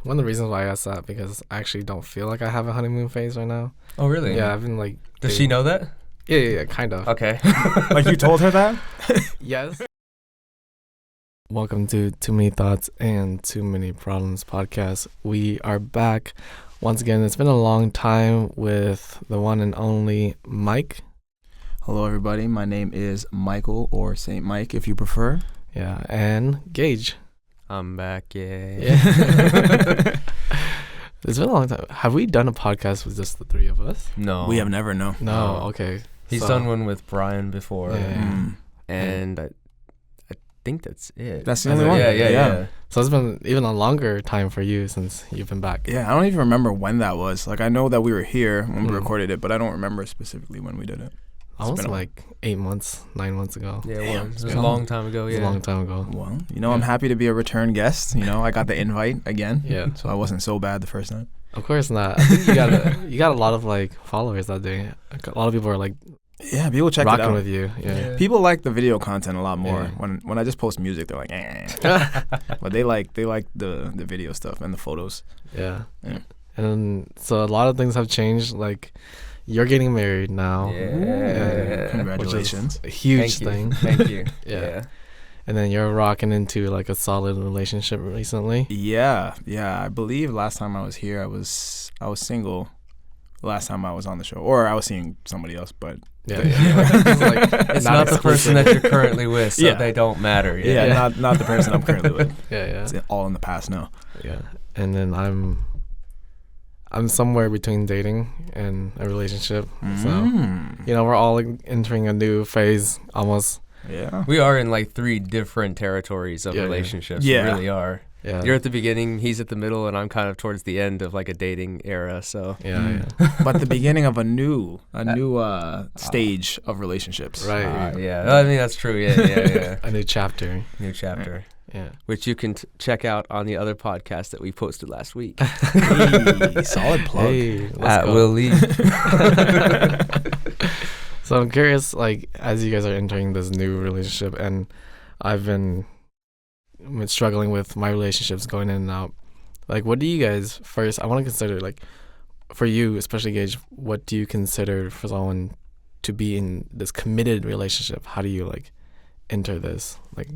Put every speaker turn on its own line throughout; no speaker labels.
One of the reasons why I asked that because I actually don't feel like I have a honeymoon phase right now.
Oh, really?
Yeah, I've been like.
Does she know that?
Yeah, kind of.
Okay.
Like you told her that?
Yes. Welcome to Too Many Thoughts and Too Many Problems podcast. We are back once again. It's been a long time with the one and only Mike.
Hello, everybody. My name is Michael, or Saint Mike, if you prefer.
Yeah, and Gage.
I'm back, yeah.
It's been a long time. Have we done a podcast with just the three of us?
No.
We have never, no.
No, okay.
He's done one with Brian before.
Yeah.
And I think that's it.
That's the only one?
Yeah.
So it's been even a longer time for you since you've been back.
Yeah, I don't even remember when that was. Like, I know that we were here when we recorded it, but I don't remember specifically when we did it.
Almost like 8 months, 9 months ago.
Yeah, it was. It was
Yeah.
a long time ago,
It was a long time ago.
Well, I'm happy to be a return guest. I got the invite again.
Yeah.
So I wasn't so bad the first time.
Of course not. I think you got a lot of like followers that day. A lot of people are like
Yeah, people check it
rocking
out.
with you. Yeah.
People like the video content a lot more.
Yeah.
When I just post music, they're like, but they like the video stuff and the photos.
Yeah.
Yeah.
And so a lot of things have changed. Like you're getting married now.
Yeah.
Congratulations.
Which is a huge
Thank
thing.
you. Thank you.
Yeah. And then you're rocking into like a solid relationship recently.
Yeah. I believe last time I was here, I was single. Last time I was on the show, or I was seeing somebody else, but
Yeah.
It's not the person that you're currently with, so they don't matter.
Yeah. Not the person I'm currently with.
Yeah.
It's all in the past now.
Yeah. And then I'm somewhere between dating and a relationship. So we're all like, entering a new phase almost.
Yeah.
We are in like 3 different territories of relationships.
Yeah.
We really are.
Yeah.
You're at the beginning, he's at the middle, and I'm kind of towards the end of like a dating era. So
Yeah.
But the beginning of a new stage of relationships.
Right.
I mean, that's true. Yeah.
A new chapter.
New chapter.
Yeah.
Which you can check out on the other podcast that we posted last week.
Hey, solid plug.
Hey, let's
At
go.
Will Lee.
So I'm curious, like, as you guys are entering this new relationship, and I've been struggling with my relationships going in and out, like, what do you guys first, I want to consider, like, for you, especially Gage, what do you consider for someone to be in this committed relationship? How do you, like, enter this? Like,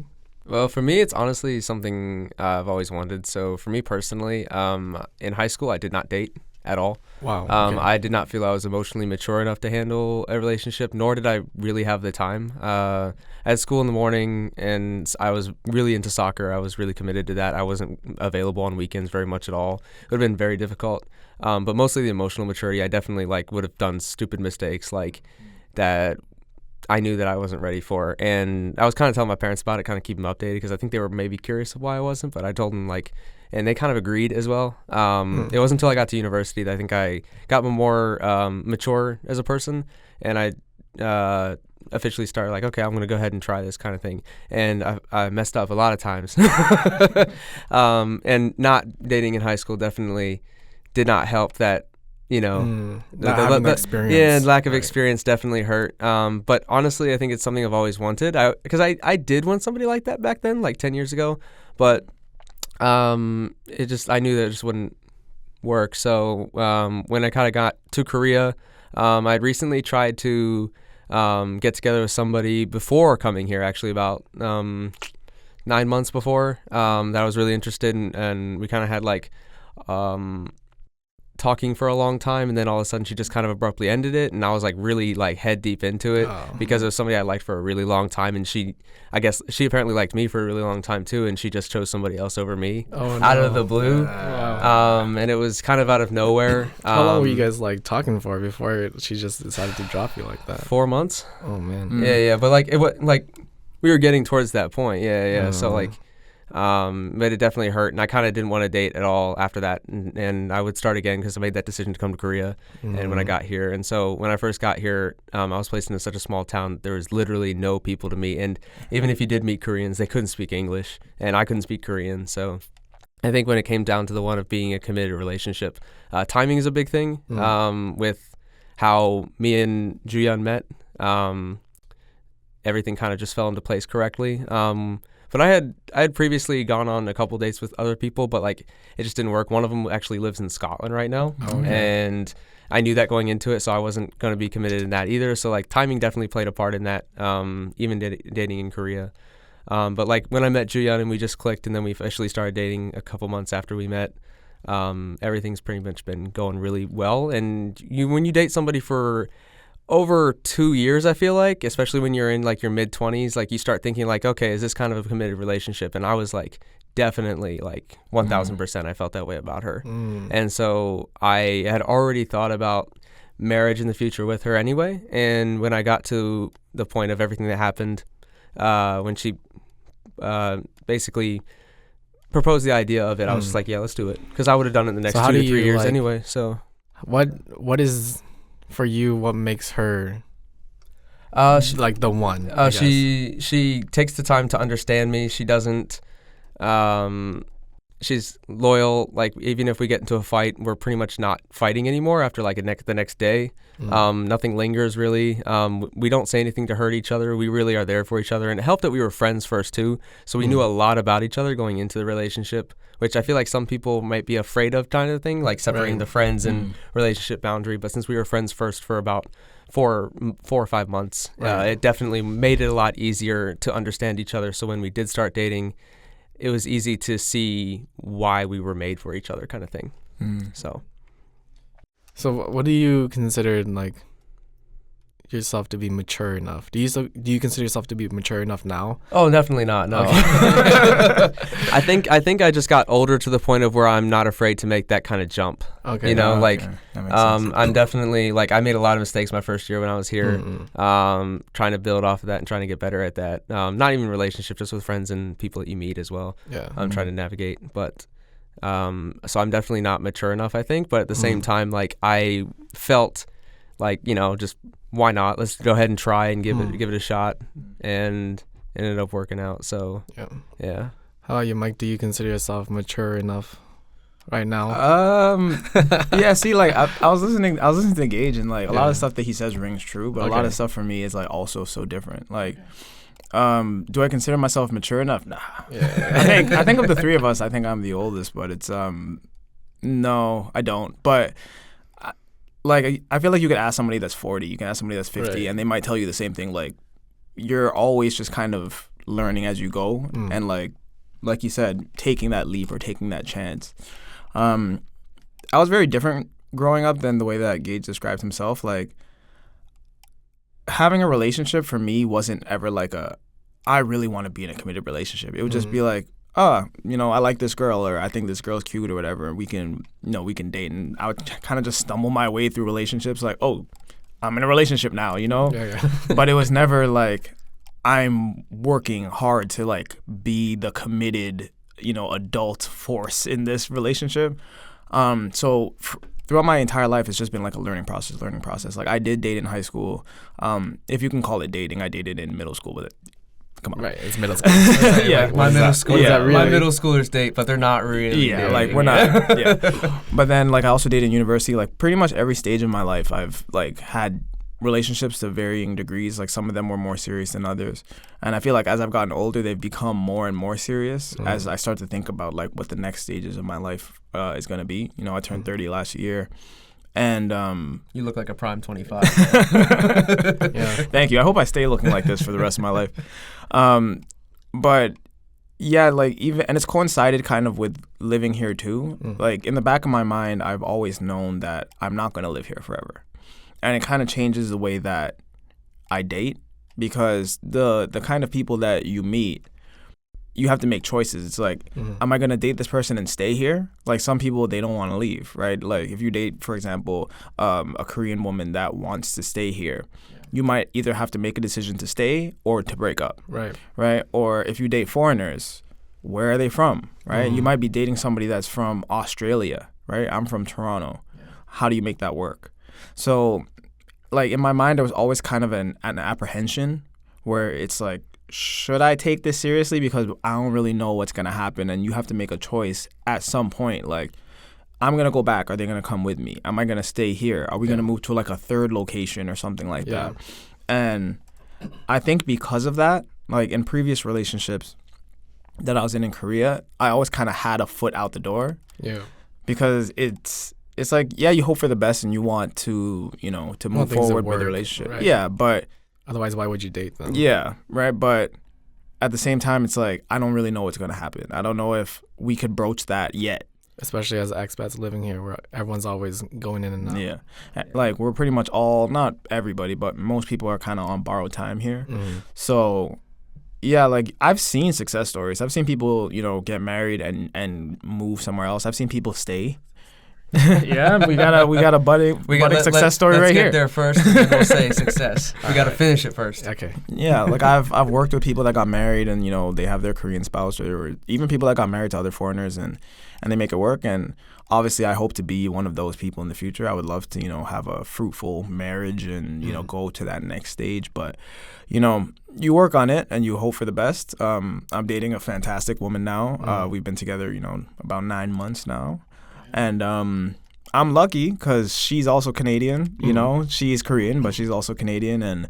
Well, for me, it's honestly something I've always wanted. So for me personally, in high school, I did not date at all.
wow. Okay.
I did not feel I was emotionally mature enough to handle a relationship, nor did I really have the time. At school in the morning, and I was really into soccer. I was really committed to that. I wasn't available on weekends very much at all. It would have been very difficult. But mostly the emotional maturity, I definitely would have done stupid mistakes that I knew that I wasn't ready for. And I was kind of telling my parents about it, kind of keep them updated, because I think they were maybe curious of why I wasn't, but I told them and they kind of agreed as well. It wasn't until I got to university that I think I got more mature as a person, and I officially started okay, I'm going to go ahead and try this kind of thing. And I messed up a lot of times. And not dating in high school definitely did not help that.
Not experience.
Yeah, lack of experience definitely hurt. But honestly, I think it's something I've always wanted. Because I did want somebody like that back then, 10 years ago. But I knew that it just wouldn't work. So when I kind of got to Korea, I'd recently tried to get together with somebody before coming here, actually about 9 months before, that I was really interested in. And we kind of had talking for a long time, and then all of a sudden she just kind of abruptly ended it, and I was really head deep into it because it was somebody I liked for a really long time, and I guess she apparently liked me for a really long time too, and she just chose somebody else over me out of the blue.
Wow.
And it was kind of out of nowhere.
How long were you guys talking for before she just decided to drop you like that?
4 months.
Oh man.
Yeah, but we were getting towards that point. Yeah. So but it definitely hurt, and I kind of didn't want to date at all after that, and I would start again because I made that decision to come to Korea, and when I got here, and so when I first got here, I was placed in such a small town, there was literally no people to meet, and even if you did meet Koreans, they couldn't speak English, and I couldn't speak Korean, so I think when it came down to the one of being a committed relationship, timing is a big thing, with how me and Juyeon met, everything kind of just fell into place correctly. But I had previously gone on a couple dates with other people, but like it just didn't work. One of them actually lives in Scotland right now, and I knew that going into it, so I wasn't going to be committed in that either. So like timing definitely played a part in that. Even dating in Korea. But like when I met Juyeon and we just clicked, and then we officially started dating a couple months after we met, everything's pretty much been going really well. And when you date somebody for over 2 years, I feel like, especially when you're in like your mid-20s, like you start thinking like, okay, is this kind of a committed relationship? And I was like, definitely like 1,000% I felt that way about her. And so I had already thought about marriage in the future with her anyway. And when I got to the point of everything that happened, when she basically proposed the idea of it, I was just like, yeah, let's do it. Because I would have done it in the next 2 to 3 years anyway. So
what is for you, what makes her like the one?
She takes the time to understand me. She doesn't she's loyal. Like even if we get into a fight, we're pretty much not fighting anymore after like the next day. Nothing lingers really. We don't say anything to hurt each other. We really are there for each other, and it helped that we were friends first too. So we knew a lot about each other going into the relationship, which I feel like some people might be afraid of, kind of thing, like separating the friends and relationship boundary. But since we were friends first for about 4 or 5 months, it definitely made it a lot easier to understand each other. So when we did start dating, it was easy to see why we were made for each other, kind of thing.
So what do you consider like yourself to be mature enough? Do you consider yourself to be mature enough now?
Oh, definitely not. No. Okay. I think I just got older to the point of where I'm not afraid to make that kind of jump.
Okay.
You know, like
sense.
I'm definitely like I made a lot of mistakes my first year when I was here. Trying to build off of that and trying to get better at that. Not even relationships, just with friends and people that you meet as well.
Yeah.
I'm trying to navigate, but so I'm definitely not mature enough, I think. But at the same time, like I felt like, you know, just why not? Let's go ahead and try and give it a shot, and it ended up working out. So yeah.
How about you, Mike? Do you consider yourself mature enough right now?
Yeah. See, like I was listening to Gage, and like a lot of stuff that he says rings true, but a lot of stuff for me is like also so different. Like, do I consider myself mature enough? Nah. Yeah. I think of the three of us, I think I'm the oldest, but it's no, I don't. But like I feel like you could ask somebody that's 40, you can ask somebody that's 50, and they might tell you the same thing. Like you're always just kind of learning as you go, and like you said, taking that leap or taking that chance. I was very different growing up than the way that Gage described himself. Like having a relationship for me wasn't ever like I really want to be in a committed relationship. It would just be like, you know, I like this girl, or I think this girl's cute, or whatever. We can date. And I would kind of just stumble my way through relationships like, oh, I'm in a relationship now, you know? Yeah. But it was never like I'm working hard to like be the committed, you know, adult force in this relationship. So throughout my entire life, it's just been like a learning process. Like I did date in high school. If you can call it dating, I dated in middle school with it. Come on.
Right, it's middle school.
Yeah,
like,
my middle school.
Yeah, really?
My middle schoolers date, but they're not really.
Yeah,
dating.
like we're not. Yeah, but then like I also dated in university. Like pretty much every stage of my life, I've like had relationships to varying degrees. Like some of them were more serious than others, and I feel like as I've gotten older, they've become more and more serious as I start to think about like what the next stages of my life is going to be. You know, I turned 30 last year. And
you look like a prime 25.
Thank you. I hope I stay looking like this for the rest of my life. But yeah, like even, and it's coincided kind of with living here too. Like in the back of my mind, I've always known that I'm not going to live here forever. And it kind of changes the way that I date, because the kind of people that you meet, you have to make choices. It's like, am I going to date this person and stay here? Like some people, they don't want to leave, right? Like if you date, for example, a Korean woman that wants to stay here, you might either have to make a decision to stay or to break up. Right? Or if you date foreigners, where are they from, right? You might be dating somebody that's from Australia, right? I'm from Toronto. How do you make that work? So like in my mind, there was always kind of an apprehension where it's like, should I take this seriously? Because I don't really know what's going to happen. And you have to make a choice at some point. Like, I'm going to go back. Are they going to come with me? Am I going to stay here? Are we going to move to like a third location or something like that? And I think because of that, like in previous relationships, that I was in Korea, I always kind of had a foot out the door.
Yeah.
Because it's like, yeah, you hope for the best and you want to, to move forward with the relationship.
Right.
Yeah, but
otherwise, why would you date them?
Yeah, right. But at the same time, it's like, I don't really know what's going to happen. I don't know if we could broach that yet.
Especially as expats living here, where everyone's always going in and out.
Yeah. Like, we're pretty much all, not everybody, but most people are kind of on borrowed time here.
Mm-hmm.
So, yeah, like, I've seen success stories. I've seen people, get married and move somewhere else. I've seen people stay. Yeah, we got a budding success story right here.
Let's get there first, and then we'll say success. We got to finish it first.
Okay.
Yeah, like I've worked with people that got married and they have their Korean spouse, or even people that got married to other foreigners and they make it work. And obviously, I hope to be one of those people in the future. I would love to have a fruitful marriage and go to that next stage. But you work on it and you hope for the best. I'm dating a fantastic woman now. We've been together about 9 months now. And I'm lucky because she's also Canadian, She's Korean, but she's also Canadian. And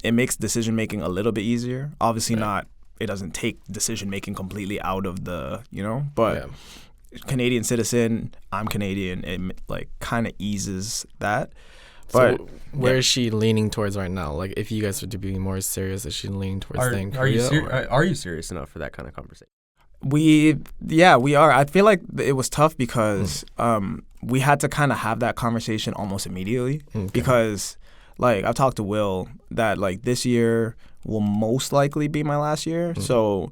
it makes decision-making a little bit easier. Obviously it doesn't take decision-making completely out of the, but Canadian citizen, I'm Canadian. It kind of eases that. But
so where is she leaning towards right now? Like, if you guys were to be more serious, is she leaning towards staying Korea?
Are you serious enough for that kind of conversation?
We are. I feel like it was tough because we had to kind of have that conversation almost immediately because, like, I've talked to Will that, like, this year will most likely be my last year. So,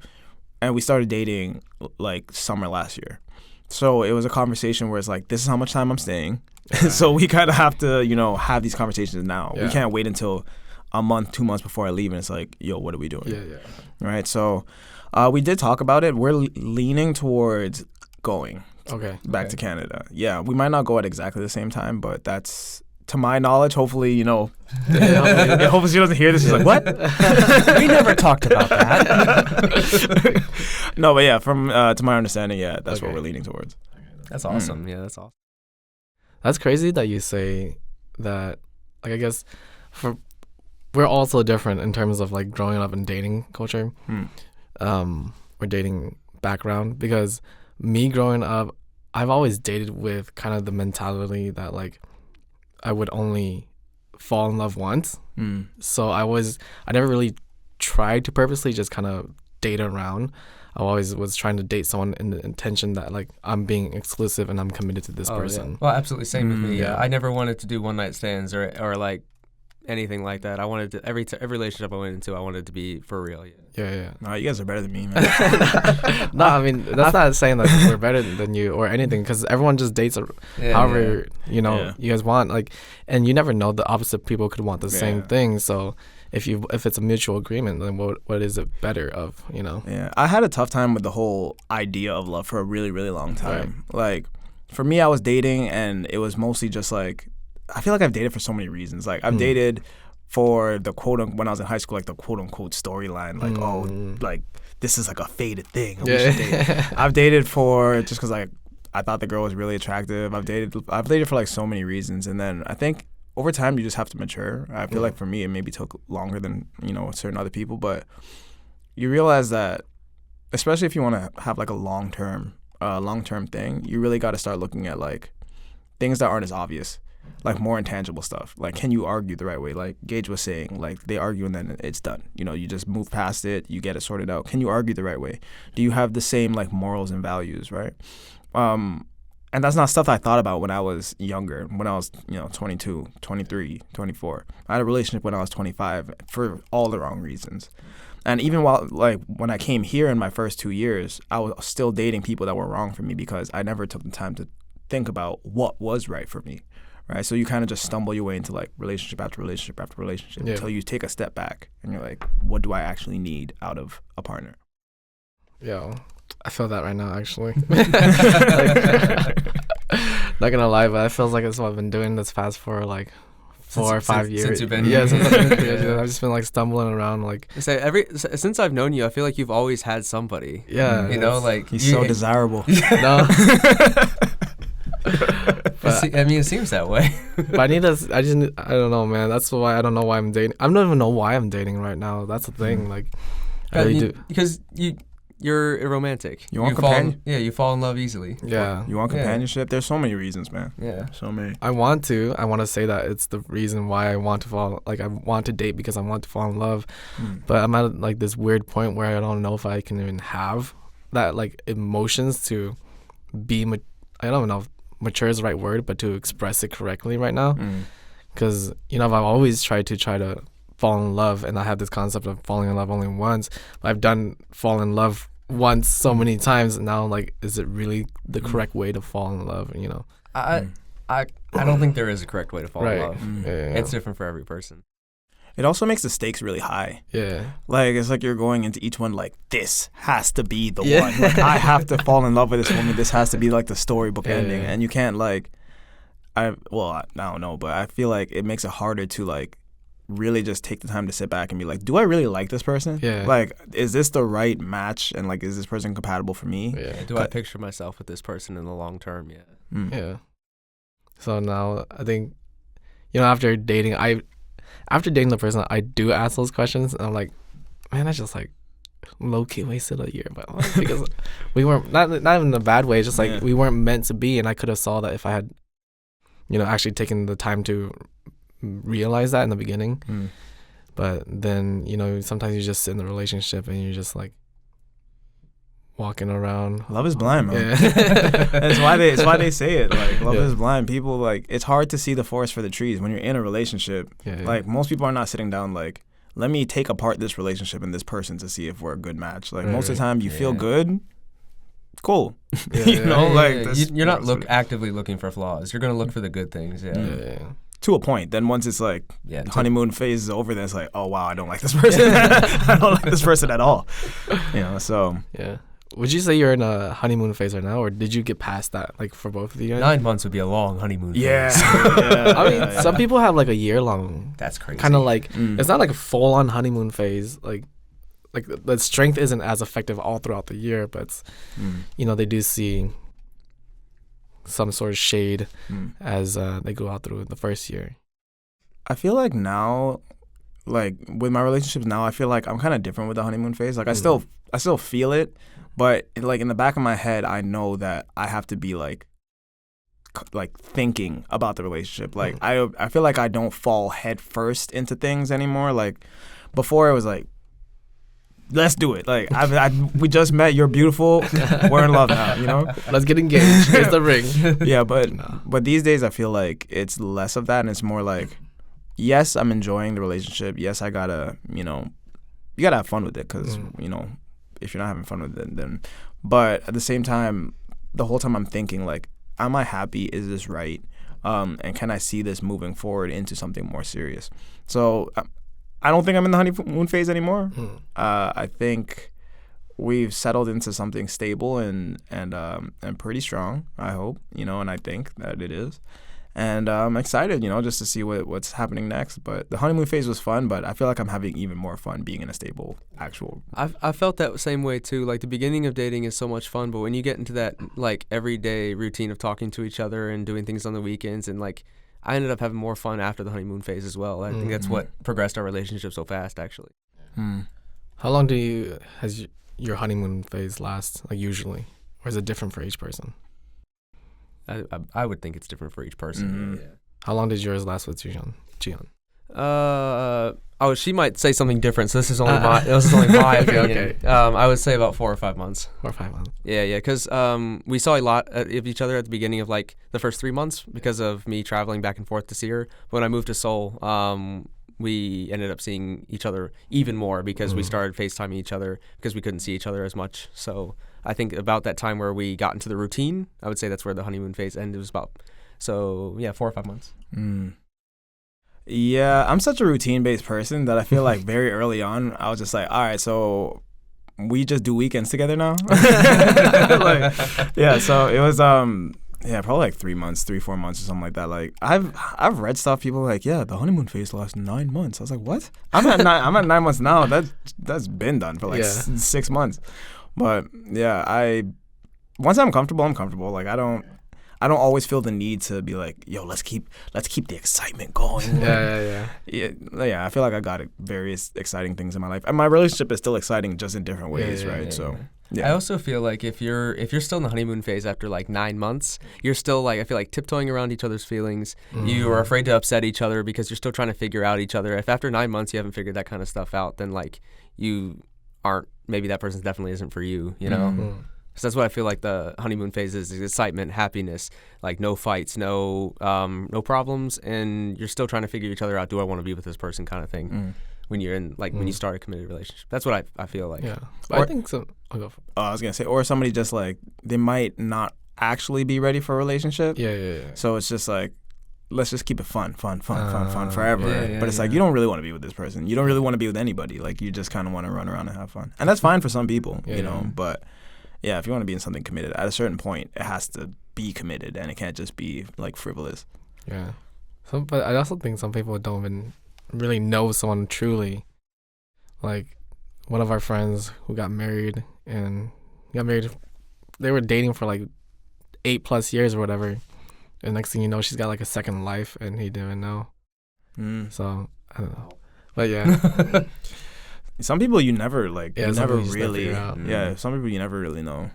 and we started dating, like, summer last year. So it was a conversation where it's like, this is how much time I'm staying. So we kind of have to, have these conversations now. Yeah. We can't wait until a month, 2 months before I leave and it's like, yo, what are we doing?
Yeah.
Right? So we did talk about it. We're leaning towards going back to Canada. Yeah, we might not go at exactly the same time, but that's, to my knowledge, hopefully, hopefully she doesn't hear this. She's like, what?
We never talked about that.
No, but yeah, from to my understanding, that's what we're leaning towards.
That's awesome. Yeah, that's awesome.
That's crazy that you say that. Like, I guess we're also different in terms of, like, growing up in dating culture. Or dating background, because me growing up, I've always dated with kind of the mentality that, like, I would only fall in love once. So I never really tried to purposely just kind of date around. I always was trying to date someone in the intention that, like, I'm being exclusive and I'm committed to this person.
Yeah. Well, absolutely, same with me. Yeah, I never wanted to do one night stands or like anything like that. I wanted to every relationship I went into, I wanted to be for real.
Yeah. No, you guys are better than me, man.
No, I mean, that's not saying that we're better than you or anything, because everyone just dates however you guys want. Like, and you never know, the opposite people could want the same thing. So if it's a mutual agreement, then what is it better of?
Yeah, I had a tough time with the whole idea of love for a really, really long time. Right. Like, for me, I was dating, and it was mostly just like, I feel like I've dated for so many reasons. Like, I've dated for the when I was in high school, like the quote unquote storyline, like, oh, like, this is like a fated thing. We should date. I've dated for just because, like, I thought the girl was really attractive. I've dated for, like, so many reasons. And then I think over time you just have to mature. I feel like for me it maybe took longer than, certain other people, but you realize that, especially if you want to have, like, a long-term thing, you really got to start looking at, like, things that aren't as obvious. Like, more intangible stuff. Like, can you argue the right way? Like Gage was saying, like, they argue and then it's done. You just move past it. You get it sorted out. Can you argue the right way? Do you have the same, like, morals and values, right? And that's not stuff I thought about when I was younger, when I was, 22, 23, 24. I had a relationship when I was 25 for all the wrong reasons. And even when I came here in my first 2 years, I was still dating people that were wrong for me because I never took the time to think about what was right for me. Right, so you kind of just stumble your way into, like, relationship after relationship after relationship until you take a step back and you're like, what do I actually need out of a partner?
Yeah, I feel that right now, actually. Not gonna lie, but I feel like it's what I've been doing this past for, like, 4 or 5 years.
Since you've been here.
Yeah, since I've been here. I've just been, like, stumbling around, like.
Since I've known you, I feel like you've always had somebody.
Yeah.
Like.
He's so desirable.
No.
It seems that way.
But I don't know, man. That's why I don't know why I'm dating. I don't even know why I'm dating right now. That's the thing. Like, I really do.
Because you're a romantic.
You want
you fall in love easily.
Yeah.
You want
Yeah.
companionship? There's so many reasons, man.
Yeah.
So many.
I want to say that it's the reason why I want to I want to date because I want to fall in love. But I'm at like this weird point where I don't know if I can even have that like emotions to be, I don't know if mature is the right word, but to express it correctly right now. Because, you know, I've always tried to fall in love, and I have this concept of falling in love only once. But I've done fall in love once so many times, and now like, is it really the correct way to fall in love? You know,
I don't think there is a correct way to fall in
right?
love.
Yeah.
It's different for every person.
It also makes the stakes really high.
Yeah.
Like, it's like you're going into each one like, this has to be the
Yeah.
one. Like, I have to fall in love with this woman. This has to be like the storybook ending. And you can't like, I don't know, but I feel like it makes it harder to like really just take the time to sit back and be like, do I really like this person?
Yeah.
Like, is this the right match? And like, is this person compatible for me?
Yeah.
Do I picture myself with this person in the long term? Yeah.
Yeah. So now I think, you know, after dating the person, I do ask those questions, and I'm like, man, I just like low key wasted a year, but like, because we weren't not in a bad way, just like we weren't meant to be, and I could have saw that if I had, you know, actually taken the time to realize that in the beginning. But then, you know, sometimes you just sit in the relationship and you're just like walking around.
Love is blind, man.
Yeah.
It's why they say it. Like, love is blind. People like, it's hard to see the forest for the trees when you're in a relationship. Like, most people are not sitting down like, let me take apart this relationship and this person to see if we're a good match. Like, most of the time you feel good, cool. You know,
you're not actively looking for flaws. You're gonna look for the good things. Yeah.
To a point. Then once it's like honeymoon phase is over, then it's like, oh wow, I don't like this person. I don't like this person at all. You know, so
yeah. Would you say you're in a honeymoon phase right now, or did you get past that? Like, for both of you guys?
9 months would be a long honeymoon phase.
I mean, some people have like a year long.
That's crazy.
Kind of like it's not like a full on honeymoon phase. Like the strength isn't as effective all throughout the year, but it's, you know, they do see some sort of shade as they go out through the first year.
I feel like now, like with my relationships now, I feel like I'm kind of different with the honeymoon phase. Like I still feel it, but like in the back of my head, I know that I have to be like thinking about the relationship. Like I feel like I don't fall head first into things anymore. Like before, it was like, let's do it. Like we just met. You're beautiful. We're in love now. You know.
Let's get engaged. Here's the ring.
Yeah, but these days I feel like it's less of that, and it's more like, yes, I'm enjoying the relationship. Yes, I gotta, you know, you gotta have fun with it, because you know, if you're not having fun with it, then. But at the same time, the whole time I'm thinking like, am I happy? Is this right? And can I see this moving forward into something more serious? So. I don't think I'm in the honeymoon phase anymore. I think we've settled into something stable and pretty strong, I hope, you know, and I think that it is. And I'm excited, you know, just to see what's happening next. But the honeymoon phase was fun, but I feel like I'm having even more fun being in a stable actual.
I felt that same way too. Like the beginning of dating is so much fun, but when you get into that like everyday routine of talking to each other and doing things on the weekends, and like I ended up having more fun after the honeymoon phase as well. I think that's what progressed our relationship so fast, actually.
How long has your honeymoon phase last, like usually? Or is it different for each person?
I would think it's different for each person. Yeah.
How long did yours last with Jian?
She might say something different, so this is only my opinion.
Okay.
I would say about 4 or 5 months.
4 or 5 months.
Yeah, because we saw a lot of each other at the beginning of like the first 3 months because of me traveling back and forth to see her. But when I moved to Seoul, we ended up seeing each other even more because we started FaceTiming each other because we couldn't see each other as much. So I think about that time where we got into the routine, I would say that's where the honeymoon phase ended. It was about, 4 or 5 months.
Yeah, I'm such a routine-based person that I feel like very early on, I was just like, all right, so we just do weekends together now? So it was, probably like 3 months, 3-4 months or something like that. Like, I've read stuff, people are like, yeah, the honeymoon phase lasts 9 months. I was like, what? I'm at 9 months now. That's been done for like 6 months. But yeah, once I'm comfortable, I'm comfortable. Like, I don't always feel the need to be like, yo, let's keep the excitement going.
Yeah.
I feel like I got various exciting things in my life, and my relationship is still exciting, just in different ways, right? So
I also feel like if you're still in the honeymoon phase after like 9 months, you're still like, I feel like tiptoeing around each other's feelings. You are afraid to upset each other because you're still trying to figure out each other. If after 9 months you haven't figured that kind of stuff out, then like you aren't, maybe that person definitely isn't for you, you know? So that's what I feel like the honeymoon phase is excitement, happiness, like no fights, no problems, and you're still trying to figure each other out. Do I want to be with this person kind of thing when you're in, like, when you start a committed relationship. That's what I feel like.
Yeah. But I think so. I'll go for it.
I was going to say, or somebody just like, they might not actually be ready for a relationship.
Yeah.
So it's just like, let's just keep it fun forever. But it's like,
yeah.
you don't really want to be with this person. You don't really want to be with anybody. Like, you just kind of want to run around and have fun. And that's fine for some people, you know, but yeah, if you want to be in something committed, at a certain point, it has to be committed and it can't just be like frivolous.
Yeah. But I also think some people don't even really know someone truly. Like, one of our friends who got married, they were dating for like 8+ years or whatever. And next thing you know, she's got like a second life and he didn't know. So, I don't know. But yeah.
Some people you never like,
Yeah,
you
some
never
people you just never
really,
figure out.
yeah, some people you never really know.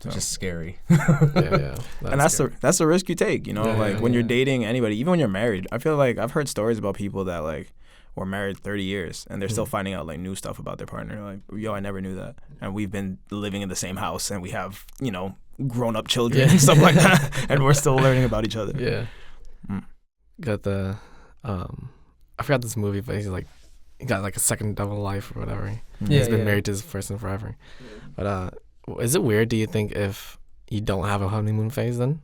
It's just scary.
Yeah.
And that's the risk you take, you know,
Yeah,
like
yeah,
when you're
yeah.
dating anybody, even when you're married. I feel like I've heard stories about people that like were married 30 years and they're still finding out like new stuff about their partner. Like, yo, I never knew that. And we've been living in the same house and we have, you know, grown up children and stuff like that. And we're still learning about each other.
Yeah. Got the, I forgot this movie, but he got like a second double life or whatever. He's been married to this person forever. But is it weird, do you think, if you don't have a honeymoon phase then?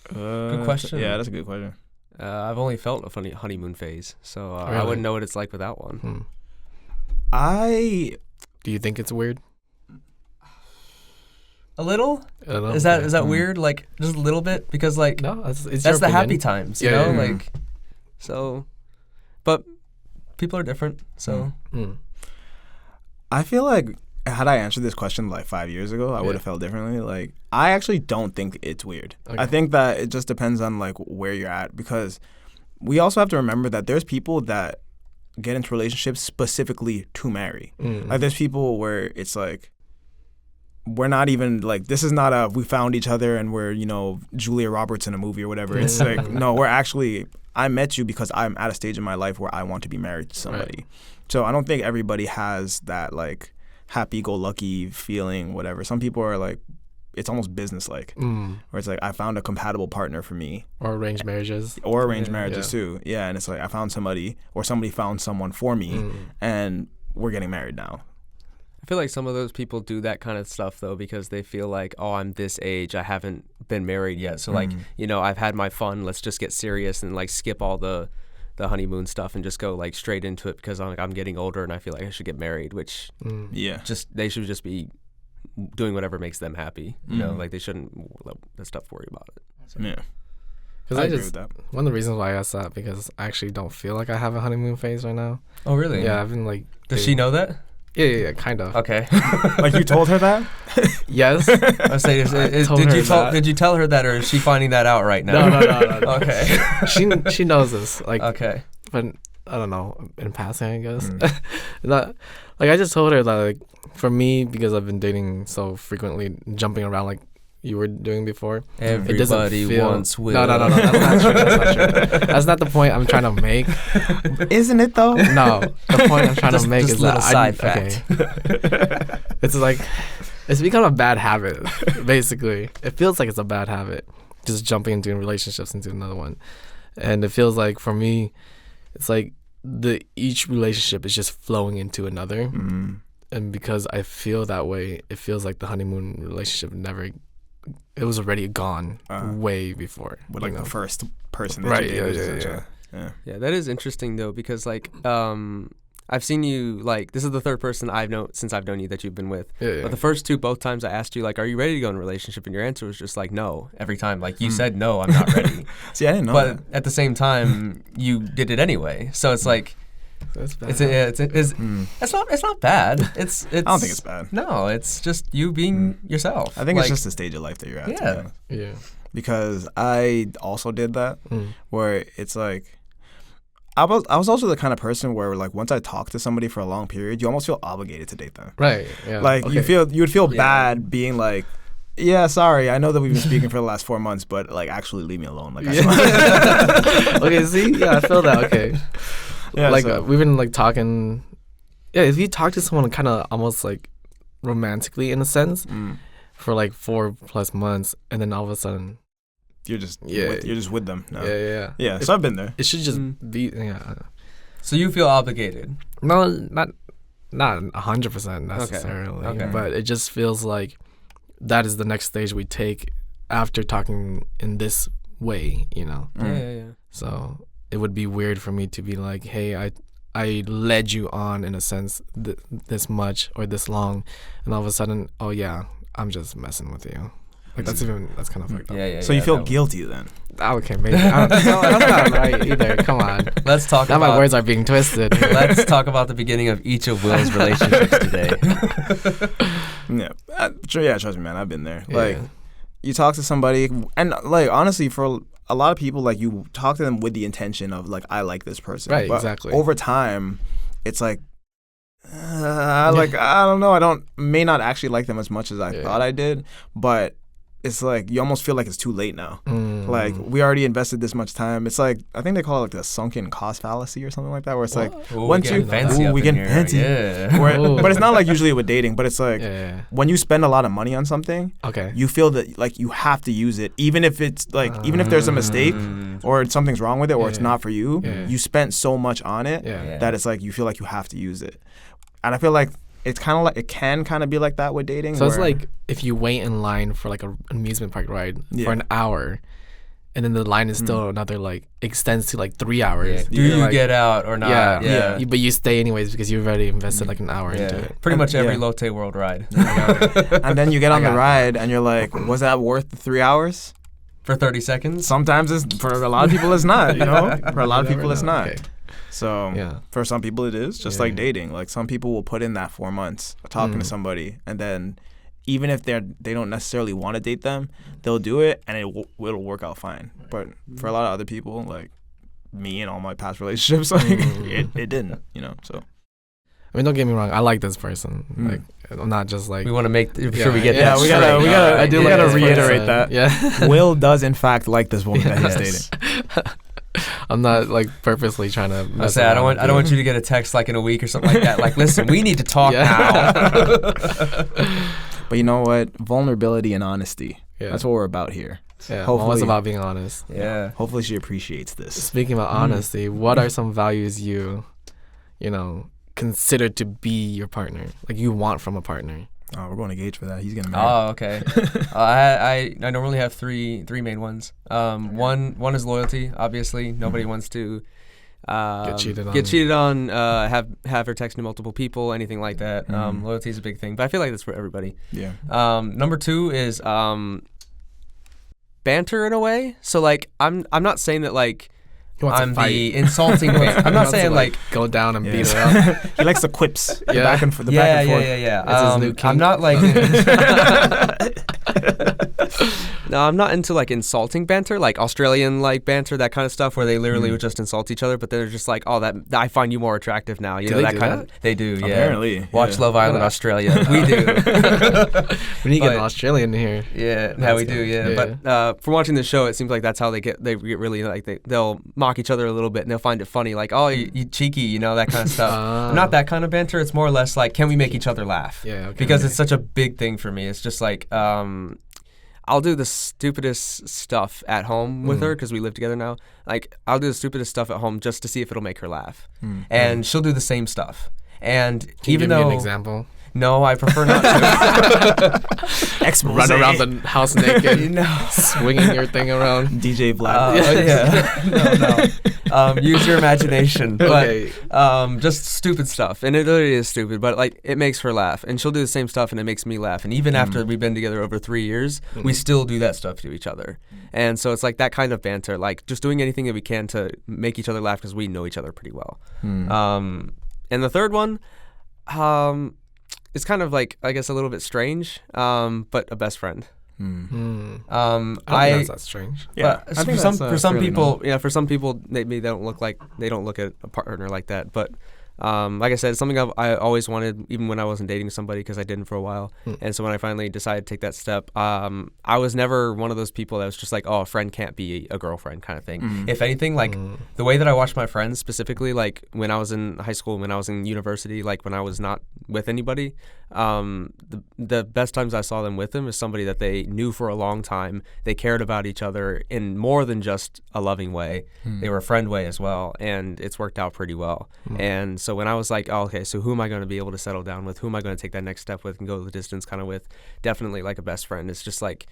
Good question.
Yeah, that's a good question.
I've only felt a funny honeymoon phase, so I
Really?
wouldn't know what it's like without one.
Do you think it's weird?
A little?
I don't know.
Is that weird? Like, just a little bit? Because like,
No, it's
that's
your
the happy
opinion.
times, you
Yeah,
know?
yeah, yeah.
Like, so, but people are different, so.
I feel like had I answered this question like 5 years ago, I would have felt differently. Like, I actually don't think it's weird.
Okay.
I think that it just depends on like where you're at, because we also have to remember that there's people that get into relationships specifically to marry. Like, there's people where it's like, we're not even like, this is not a we found each other and we're, you know, Julia Roberts in a movie or whatever. It's like, no, we're actually, I met you because I'm at a stage in my life where I want to be married to somebody.
Right.
So I don't think everybody has that like happy-go-lucky feeling, whatever. Some people are like, it's almost business-like, where it's like, I found a compatible partner for me.
Or arranged marriages.
Or arranged marriages
yeah.
too. Yeah, and it's like, I found somebody, or somebody found someone for me, and we're getting married now.
I feel like some of those people do that kind of stuff though because they feel like, oh, I'm this age, I haven't been married yet, so like, you know, I've had my fun, let's just get serious and like skip all the honeymoon stuff and just go like straight into it because I'm getting older and I feel like I should get married, which they should just be doing whatever makes them happy, you know, like they shouldn't let that stuff worry about it. So.
Yeah.
Because
I agree with that.
One of the reasons why I asked that, because I actually don't feel like I have a honeymoon phase right now.
Oh, really?
Yeah, I've been like...
Does she know that?
Yeah, kind of.
Okay.
Like, you told her that?
Yes.
I was saying, did you tell her that, or is she finding that out right now?
No.
Okay.
She knows this. Like,
okay.
But I don't know, in passing, I guess. Not, like, I just told her that, like, for me, because I've been dating so frequently, jumping around like you were doing before,
Everybody
it doesn't feel...
wants Will.
No. That's not true. That's not true. That's not the point I'm trying to make.
Isn't it though?
No, the point I'm trying to make
just
is
little
that
side fact.
Okay. It's like, it's become a bad habit, basically. It feels like it's a bad habit, just jumping into relationships into another one. And it feels like, for me, it's like each relationship is just flowing into another. And because I feel that way, it feels like the honeymoon relationship it was already gone way before.
With like the first person that
Right,
you dated.
Yeah, that is interesting though, because like I've seen you, like, this is the third person I've known since I've known you that you've been with.
Yeah.
But the first two, both times I asked you, like, are you ready to go in a relationship? And your answer was just like, no, every time. Like, you said, no, I'm not ready.
See, I didn't know
But
that.
at the same time, you did it anyway. So it's like,
That's bad.
it's not bad. It's
I don't think it's bad.
No, it's just you being yourself.
I think
like,
it's just the stage of life that you're at. to be
Yeah.
honest.
Yeah.
Because I also did that, where it's like, I was also the kind of person where like once I talk to somebody for a long period, you almost feel obligated to date them.
Right. Yeah.
Like
okay.
you would feel bad being like, yeah, sorry, I know that we've been speaking for the last 4 months, but like actually leave me alone. Like,
Okay. See, yeah, I feel that. Okay.
yeah,
like
so,
we've been like talking. Yeah, if you talk to someone kind of almost like romantically in a sense for like 4+ months, and then all of a sudden
you're just
Yeah.
you're just with them. No.
yeah.
So I've been there.
It should just be
So you feel obligated?
no, not 100% necessarily,
Okay.
but it just feels like that is the next stage we take after talking in this way, you know.
Yeah.
So it would be weird for me to be like, hey, I led you on in a sense this much or this long, and all of a sudden, oh yeah, I'm just messing with you. Like that's kind of fucked up.
Yeah.
So you feel guilty then?
Okay, maybe. That's not right either. Come on.
Let's talk
Now
about
my words are being twisted.
Let's talk about the beginning of each of Will's relationships today.
Trust me, man. I've been there.
Yeah.
Like, you talk to somebody, and like honestly, for a lot of people, like you talk to them with the intention of like, I like this person.
Right,
But
exactly.
Over time, it's like, like I don't know. May not actually like them as much as I thought I did, but it's like you almost feel like it's too late now. Like we already invested this much time. It's like I think they call it like the sunken cost fallacy or something like that, where it's like once you we get fancy,
yeah.
but it's not like usually with dating, but it's like
Yeah.
when you spend a lot of money on something,
Okay.
you feel that like you have to use it, even if it's like even if there's a mistake or something's wrong with it or it's not for you.
Yeah.
You spent so much on it
Yeah.
that it's like you feel like you have to use it, and I feel like it's kind of like it can kind of be like that with dating.
So it's
where-
like if you wait in line for like an amusement park ride
Yeah.
for an hour, and then the line is still another like extends to like 3 hours.
Do you
like,
get out or not?
Yeah. But you stay anyways because you've already invested like an hour into it.
Pretty much every
Yeah.
Lotte World ride.
and then you get on the ride and you're like, was that worth the 3 hours?
For 30 seconds?
Sometimes for a lot of people it's not, you know? For a lot of
You
people
never
it's
know.
not.
Okay.
So
Yeah.
for some people it is, just like dating. Like some people will put in that 4 months talking to somebody, and then even if they don't necessarily want to date them, they'll do it and it'll work out fine. But for a lot of other people, like me and all my past relationships, like it didn't, you know. So
I mean, don't get me wrong. I like this person. Like, I'm not just like.
We want to make sure we get
Yeah,
that
we
straight.
gotta-
I do
we
like
gotta
this
reiterate
person.
that.
Yeah.
Will does in fact like this woman that he's
Yes.
dating.
I'm not like purposely trying to.
I
mess
say I don't
around
want
with
you to get a text like in a week or something like that. Like, listen, we need to talk
Yeah.
now.
But you know what? Vulnerability and honesty.
Yeah.
That's what we're about here.
Yeah.
Hopefully-
Always about being honest.
Yeah.
Hopefully she appreciates this.
Speaking about honesty, what are some values you consider to be your partner? Like you want from a partner?
Oh, we're going to Gage for that. He's gonna marry.
Oh, okay. I normally have three main ones. One is loyalty. Obviously, nobody wants to
Get cheated on.
Get cheated on. Have her texting multiple people. Anything like that. Loyalty is a big thing, but I feel like that's for everybody.
Yeah.
Number two is banter in a way. So like I'm not saying that like
He wants to
I'm
fight.
the insulting banter. I'm
He
not
wants to,
saying like
go down and
Yeah.
beat her up.
He likes the quips. The
Yeah.
back and forth. The back and forth.
Yeah.
It's his new
I'm
kink.
not like. No, I'm not into like insulting banter, like Australian like banter, that kind of stuff, where they literally would just insult each other, but they're just like, oh, that I find you more attractive now. You
Do
know
they
that
do
kind
that?
of. They do, yeah.
Apparently,
Watch
yeah.
Love Island Australia. We do.
We need to get an
But-
Australian here.
Yeah,
That's
we do.
good.
Yeah,
Yeah.
but from watching the show, it seems like that's how they get really like they'll mock each other a little bit and they'll find it funny, like, oh, you cheeky, you know, that kind of stuff. Not that kind of banter. It's more or less like, can we make each other laugh?
Yeah, okay.
Because it's such a big thing for me. It's just like I'll do the stupidest stuff at home with her because we live together now. Like I'll do the stupidest stuff at home just to see if it'll make her laugh, and she'll do the same stuff. And
Can you
even
give me
though
an example?
no, I prefer not to.
Run around the house naked,
No.
swinging your thing around.
DJ Vlad.
No. Use your imagination. But
Okay.
just stupid stuff. And it literally is stupid, but like it makes her laugh. And she'll do the same stuff and it makes me laugh. And even after we've been together over 3 years, we still do that stuff to each other. And so it's like that kind of banter, like just doing anything that we can to make each other laugh because we know each other pretty well. And the third one, it's kind of like, I guess, a little bit strange, but a best friend.
I don't think that's that strange.
Yeah,
But
I think
for some
fairly
people,
normal.
for some people, maybe they don't look at a partner like that. But like I said, it's something I always wanted, even when I wasn't dating somebody, because I didn't for a while. And so when I finally decided to take that step, I was never one of those people that was just like, oh, a friend can't be a girlfriend kind of thing. If anything, like the way that I watched my friends specifically, like when I was in high school, when I was in university, like when I was not with anybody, the best times I saw them with them is somebody that they knew for a long time. They cared about each other in more than just a loving way. They were a friend way as well, and it's worked out pretty well. And so when I was like, oh, okay, so who am I going to be able to settle down with? Who am I going to take that next step with and go the distance kind of with? Definitely like a best friend. It's just like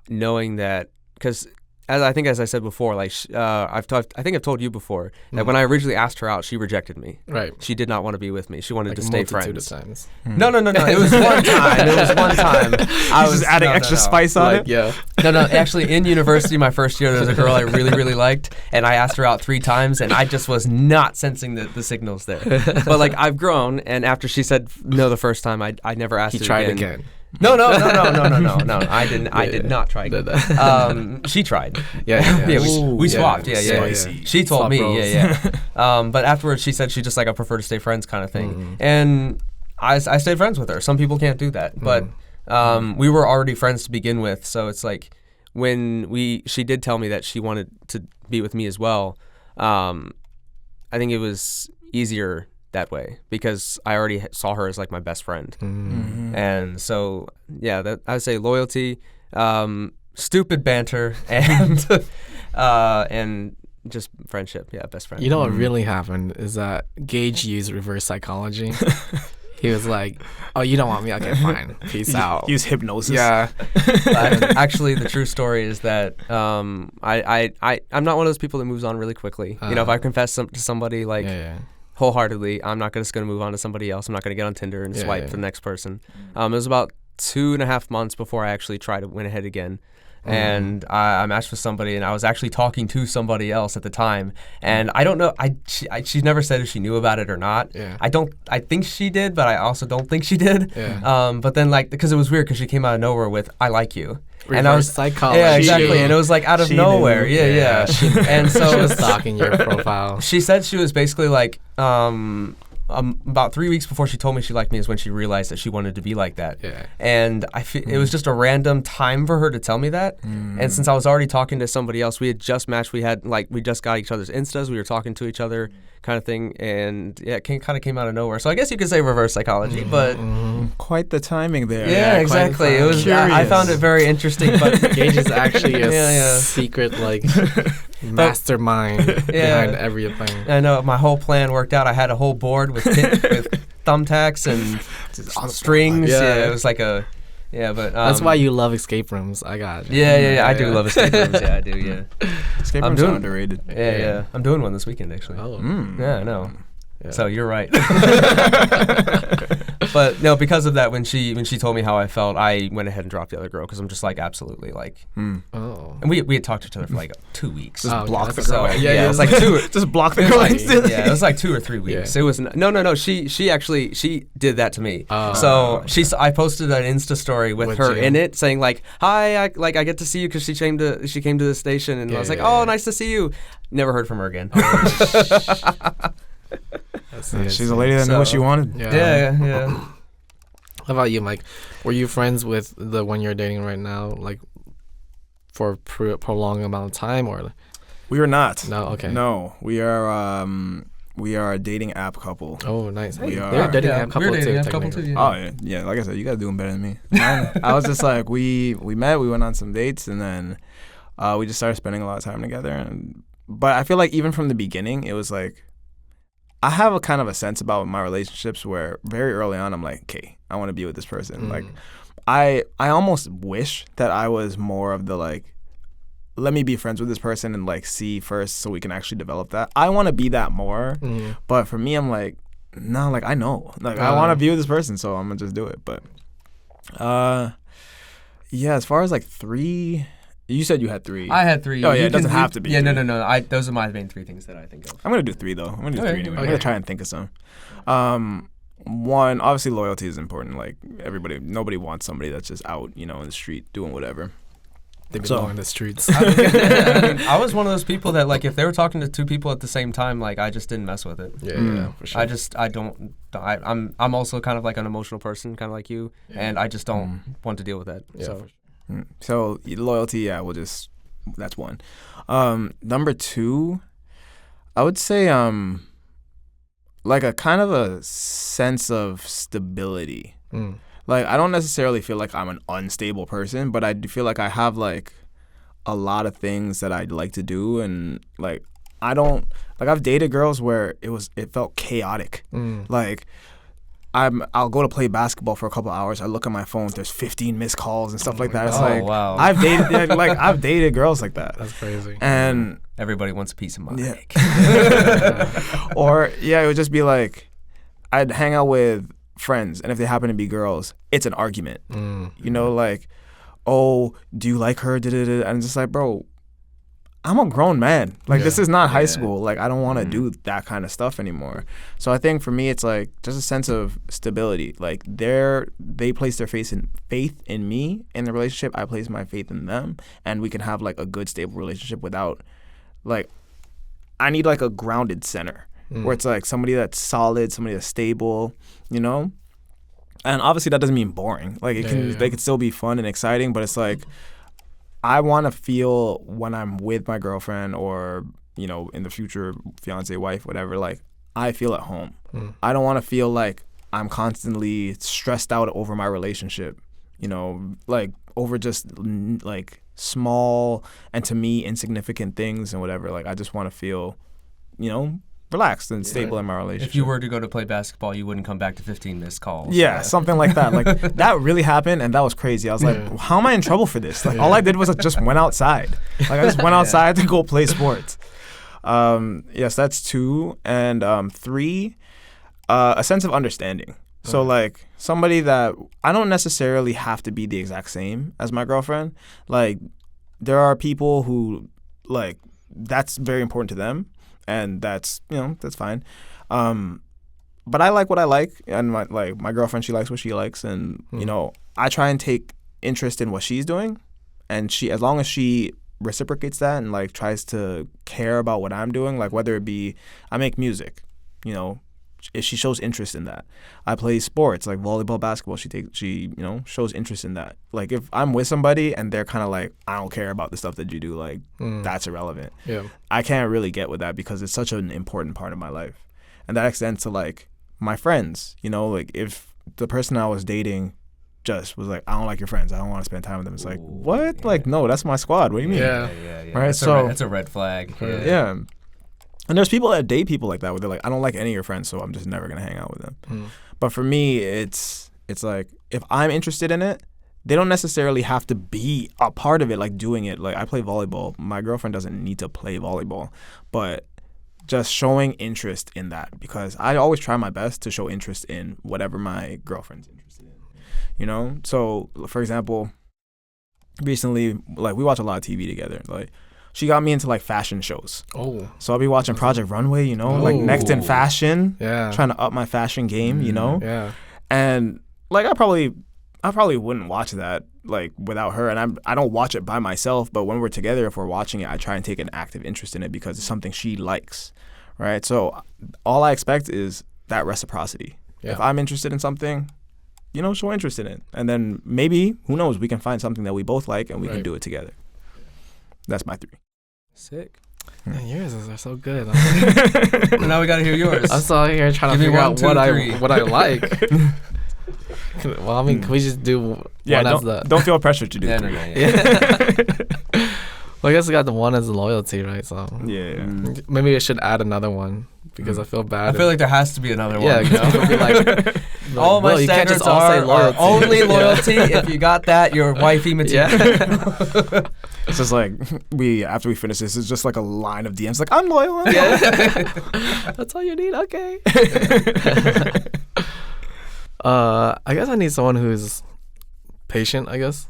knowing that, because as I said before, like I think I've told you before that when I originally asked her out, she rejected me.
Right.
She did not want to be with me. She wanted
Like
to stay
multitude
friends.
of times.
No. It was one time. I was
just adding extra spice on
Like,
it.
yeah.
No. Actually, in university, my first year, there was a girl I really, really liked, and I asked her out 3 times, and I just was not sensing the signals there. But like I've grown, and after she said no the first time, I never asked
He
her
tried
again.
again.
No. I didn't. I did not try again. She tried.
Yeah.
We swapped. Yeah.
Spicy.
She told
Swap
me.
roles.
Yeah. But afterwards, she said she just like I prefer to stay friends kind of thing, and I stayed friends with her. Some people can't do that, but we were already friends to begin with, so it's like when she did tell me that she wanted to be with me as well. I think it was easier that way because I already saw her as like my best friend. And so that I would say loyalty, stupid banter, and just friendship. Yeah, best friend.
You know what really happened is that Gage used reverse psychology. He was like, "Oh, you don't want me? Okay, fine. Peace out."
Use hypnosis.
Yeah.
Actually, the true story is that I'm not one of those people that moves on really quickly. If I confess to somebody like wholeheartedly, I'm not just going to move on to somebody else. I'm not going to get on Tinder and swipe for the next person. It was about 2.5 months before I actually went ahead again. And I matched with somebody, and I was actually talking to somebody else at the time. And I don't know, she never said if she knew about it or not.
Yeah.
I think she did, but I also don't think she did.
Yeah.
But then because it was weird because she came out of nowhere with "I like you."
Reverse
And I was
psychology.
Yeah, exactly. And it was like out of
She
nowhere.
knew.
Yeah. And so
She was stalking your profile.
she said she was basically like about 3 weeks before she told me she liked me is when she realized that she wanted to be like that.
Yeah.
And it was just a random time for her to tell me that. And since I was already talking to somebody else, we had just matched. We just got each other's Instas. We were talking to each other, kind of thing. And it kind of came out of nowhere. So I guess you could say reverse psychology, but
Quite the timing there.
yeah, exactly. It was. I found it very interesting, but
Gage is actually a
Yeah.
secret like mastermind behind everything.
I know my whole plan worked out. I had a whole board with thumbtacks and strings.
Yeah.
It was like a but
That's why you love escape rooms. I got it.
Yeah. I do love escape rooms. Yeah, I do. Yeah.
Escape
I'm
rooms are
doing-
underrated.
Yeah. I'm doing one this weekend actually.
Oh.
Yeah, I know.
Yeah.
So you're right. But no, because of that, when she told me how I felt, I went ahead and dropped the other girl because I'm just like absolutely like.
Oh.
And we had talked to each other for like 2 weeks.
Oh,
block
that's
the girl.
so-
Yeah, it was like
Just block the
It was
girl
like,
instantly.
it was like 2 or 3 weeks.
Yeah.
It was no. She actually did that to me.
Oh.
So I posted an Insta story with her
you.
in it, saying like, "Hi, I get to see you because she came to the station," and I was like,
yeah,
"Oh,
yeah.
nice to see you." Never heard from her again.
She's a lady that knew what she wanted.
Yeah.
How about you, Mike? Were you friends with the one you're dating right now, like for a prolonged amount of time, or
We were not.
no? Okay.
No, we are a dating app couple.
Oh, nice.
We
They're
are.
a dating
Yeah,
app
we're
couple
dating
too.
app couple
technically.
too,
Oh yeah. Like I said, you guys doing better than me. I was just like we met, we went on some dates, and then we just started spending a lot of time together. But I feel like even from the beginning, it was like I have a kind of a sense about my relationships where very early on I'm like, okay, I want to be with this person. Like I almost wish that I was more of the like, let me be friends with this person and like see first so we can actually develop that. I want to be that more, but for me, I'm like, no, like I know, like I want to be with this person, so I'm gonna just do it. But yeah, as far as like 3, you said you had 3.
I had 3.
Oh, yeah, it doesn't have to be
Yeah,
3.
no. Those are my main 3 things that I think of.
I'm gonna do 3 though. I'm gonna do 3 anyway. I'm gonna try and think of some. one, obviously loyalty is important. Like nobody wants somebody that's just out, in the street doing whatever.
They belong in the streets.
I was one of those people that, like, if they were talking to two people at the same time, like, I just didn't mess with it.
Yeah, for sure.
I'm also kind of like an emotional person, kind of like you, and I just don't want to deal with that.
Yeah,
So.
for sure.
So loyalty, that's one. Number two, I would say like a kind of a sense of stability. Like, I don't necessarily feel like I'm an unstable person, but I do feel like I have, like, a lot of things that I'd like to do. And, like, I've dated girls where it felt chaotic. Like, I'll go to play basketball for a couple hours. I look at my phone. There's 15 missed calls and stuff like that. It's
wow.
I've dated girls like that.
That's crazy.
And
Everybody wants a piece of mind.
Yeah. Or, it would just be like, I'd hang out with friends, and if they happen to be girls, it's an argument. Like, oh, do you like her? And it's just like, bro, I'm a grown man. Like, this is not high school. Like, I don't want to do that kind of stuff anymore. So I think for me, it's like just a sense of stability. Like, they place their faith in me in the relationship. I place my faith in them, and we can have, like, a good, stable relationship without, like, I need, like, a grounded center where it's like somebody that's solid, somebody that's stable, And obviously that doesn't mean boring. Like, they could still be fun and exciting, but it's like, I want to feel when I'm with my girlfriend or, in the future, fiance, wife, whatever, like, I feel at home. I don't want to feel like I'm constantly stressed out over my relationship, like, over just, like, small and to me insignificant things and whatever. Like, I just want to feel, relaxed and stable in my relationship.
If you were to go to play basketball, you wouldn't come back to 15 missed calls.
Yeah, something like that. Like, that really happened, and that was crazy. I was like, how am I in trouble for this? Like, all I did was I just went outside. Like, I just went outside to go play sports. Yes, that's two. And three, a sense of understanding. So, like, somebody that I don't necessarily have to be the exact same as my girlfriend. Like, there are people who, like, that's very important to them. And that's fine. But I like what I like, and my girlfriend, she likes what she likes, and I try and take interest in what she's doing, and as long as she reciprocates that and, like, tries to care about what I'm doing, like, whether it be I make music, if she shows interest in that. I play sports like volleyball, basketball. She shows interest in that. Like, if I'm with somebody and they're kind of like, I don't care about the stuff that you do, like, that's irrelevant.
Yeah,
I can't really get with that because it's such an important part of my life, and that extends to, like, my friends. Like, if the person I was dating just was like, I don't like your friends, I don't want to spend time with them. It's like, what? Yeah. Like, no, that's my squad. What do you mean?
Yeah.
Right.
That's a red flag.
Yeah. And there's people that date people like that where they're like, I don't like any of your friends, so I'm just never gonna hang out with them. But for me, it's like, if I'm interested in it, they don't necessarily have to be a part of it, like doing it. Like, I play volleyball. My girlfriend doesn't need to play volleyball, but just showing interest in that, because I always try my best to show interest in whatever my girlfriend's interested in. So, for example, recently, like, we watch a lot of TV together. Like, she got me into, like, fashion shows. Oh. So I'll be watching Project Runway, like, Next in Fashion. Yeah. Trying to up my fashion game,
Yeah.
And, like, I probably wouldn't watch that, like, without her. And I don't watch it by myself, but when we're together, if we're watching it, I try and take an active interest in it because it's something she likes, right? So all I expect is that reciprocity. Yeah. If I'm interested in something, show interest in it. And then maybe, who knows, we can find something that we both like and we can do it together. That's my three.
Sick.
Man, yours are so good.
Now we gotta hear yours.
I'm still here trying to figure out what I like. Well, I mean, can we just do one as the...
Don't feel pressured to do three.
Yeah. Well, I guess I got the one as the loyalty, right? So
yeah.
Maybe I should add another one because I feel bad.
I feel like there has to be another one.
Yeah, because be like,
all my standards are only loyalty. If you got that, you're wifey material.
Yeah.
It's just like, after we finish this, it's just like a line of DMs like, I'm loyal.
That's all you need? Okay. I guess I need someone who's patient, I guess.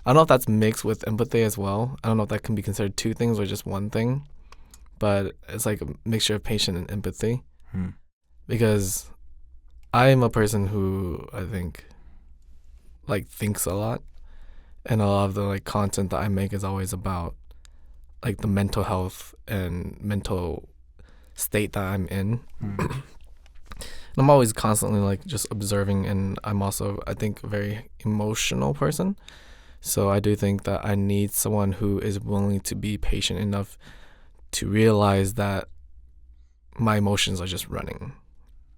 I don't know if that's mixed with empathy as well. I don't know if that can be considered two things or just one thing. But it's like a mixture of patience and empathy. because I'm a person who I think like thinks a lot, and a lot of the like content that I make is always about like the mental health and mental state that I'm in. I'm always constantly like just observing, and I'm also, I think, a very emotional person. So I do think that I need someone who is willing to be patient enough to realize that my emotions are just running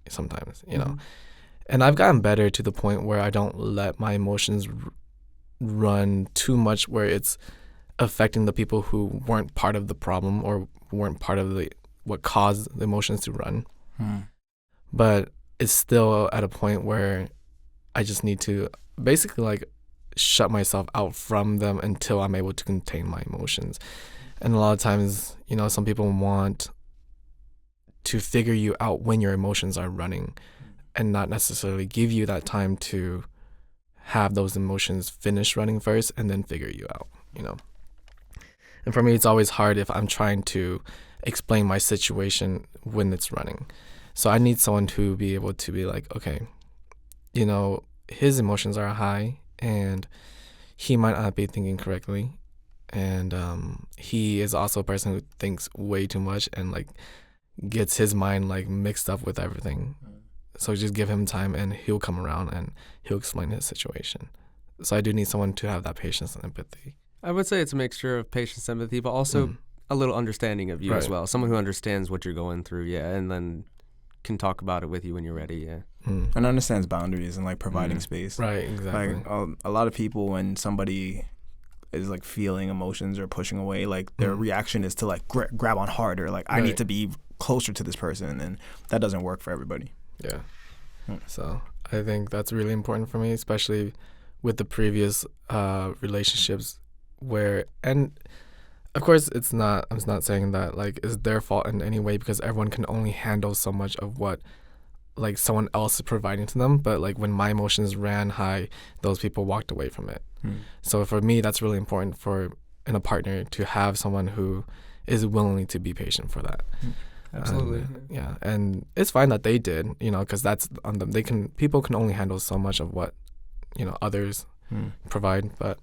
sometimes, you know. And I've gotten better to the point where I don't let my emotions run too much, where it's affecting the people who weren't part of the problem or weren't part of the what caused the emotions to run. But it's still at a point where I just need to basically like shut myself out from them until I'm able to contain my emotions. And a lot of times, you know, some people want to figure you out when your emotions are running and not necessarily give you that time to have those emotions finish running first and then figure you out, you know. And for me, it's always hard if I'm trying to explain my situation when it's running. So I need someone to be able to be like, okay, you know, his emotions are high and he might not be thinking correctly. And he is also a person who thinks way too much and like gets his mind like mixed up with everything. So just give him time and he'll come around and he'll explain his situation. So I do need someone to have that patience and empathy.
I would say it's a mixture of patience, empathy, but also a little understanding of you as well. Someone who understands what you're going through, and then can talk about it with you when you're ready,
And understands boundaries and like providing space.
Right, exactly.
Like a lot of people, when somebody is like feeling emotions or pushing away, like their reaction is to like grab on harder. Like I need to be closer to this person, and that doesn't work for everybody.
Yeah. So I think that's really important for me, especially with the previous relationships where, and of course I'm not saying that like it's their fault in any way, because everyone can only handle so much of what like someone else is providing to them. But like when my emotions ran high, those people walked away from it. So for me, that's really important in a partner to have someone who is willing to be patient for that.
Absolutely.
And it's fine that they did, you know, because that's on them. People can only handle so much of what, you know, others provide. But,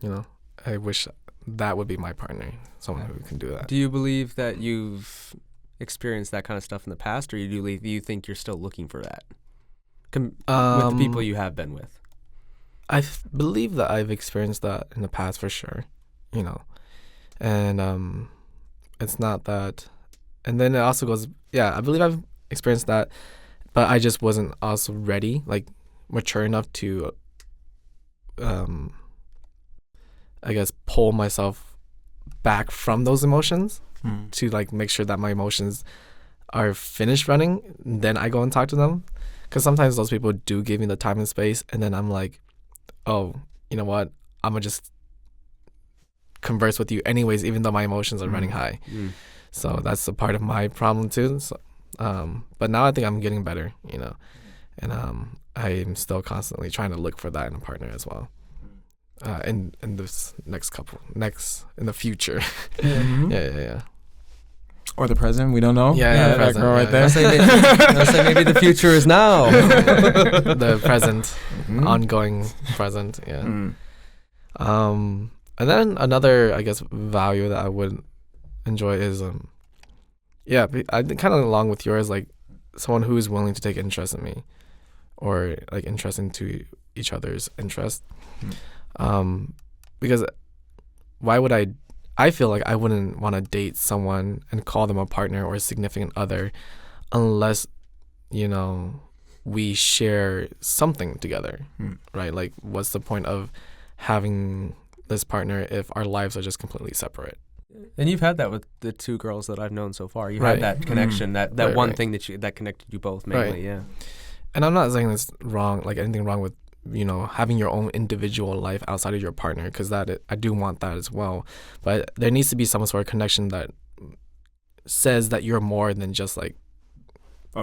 you know, I wish that would be my partner, someone who can do that.
Do you believe that you've experienced that kind of stuff in the past, or do you think you're still looking for that with the people you have been with?
I believe that I've experienced that in the past for sure, you know, and it's not that. And then it also goes, I believe I've experienced that, but I just wasn't also ready, like mature enough to, I guess, pull myself back from those emotions to like make sure that my emotions are finished running. Then I go and talk to them, because sometimes those people do give me the time and space, and then I'm like, oh, you know what? I'm gonna just converse with you anyways, even though my emotions are running high. So that's a part of my problem too. So, but now I think I'm getting better, you know, and I'm still constantly trying to look for that in a partner as well. In this in the future. Yeah.
Or the present, we don't know.
The present,
girl right there.
Let's say maybe the future is now.
The present, ongoing present. Yeah. And then another, I guess, value that I would enjoy is I think kind of along with yours, like someone who is willing to take interest in me, or like interest into each other's interest. Because why would I feel like I wouldn't want to date someone and call them a partner or a significant other unless, you know, we share something together, right? Like, what's the point of having this partner if our lives are just completely separate?
And you've had that with the two girls that I've known so far. You had that connection, that one thing that connected you both mainly,
And I'm not saying it's wrong, like anything wrong with, you know, having your own individual life outside of your partner, because I do want that as well. But there needs to be some sort of connection that says that you're more than just like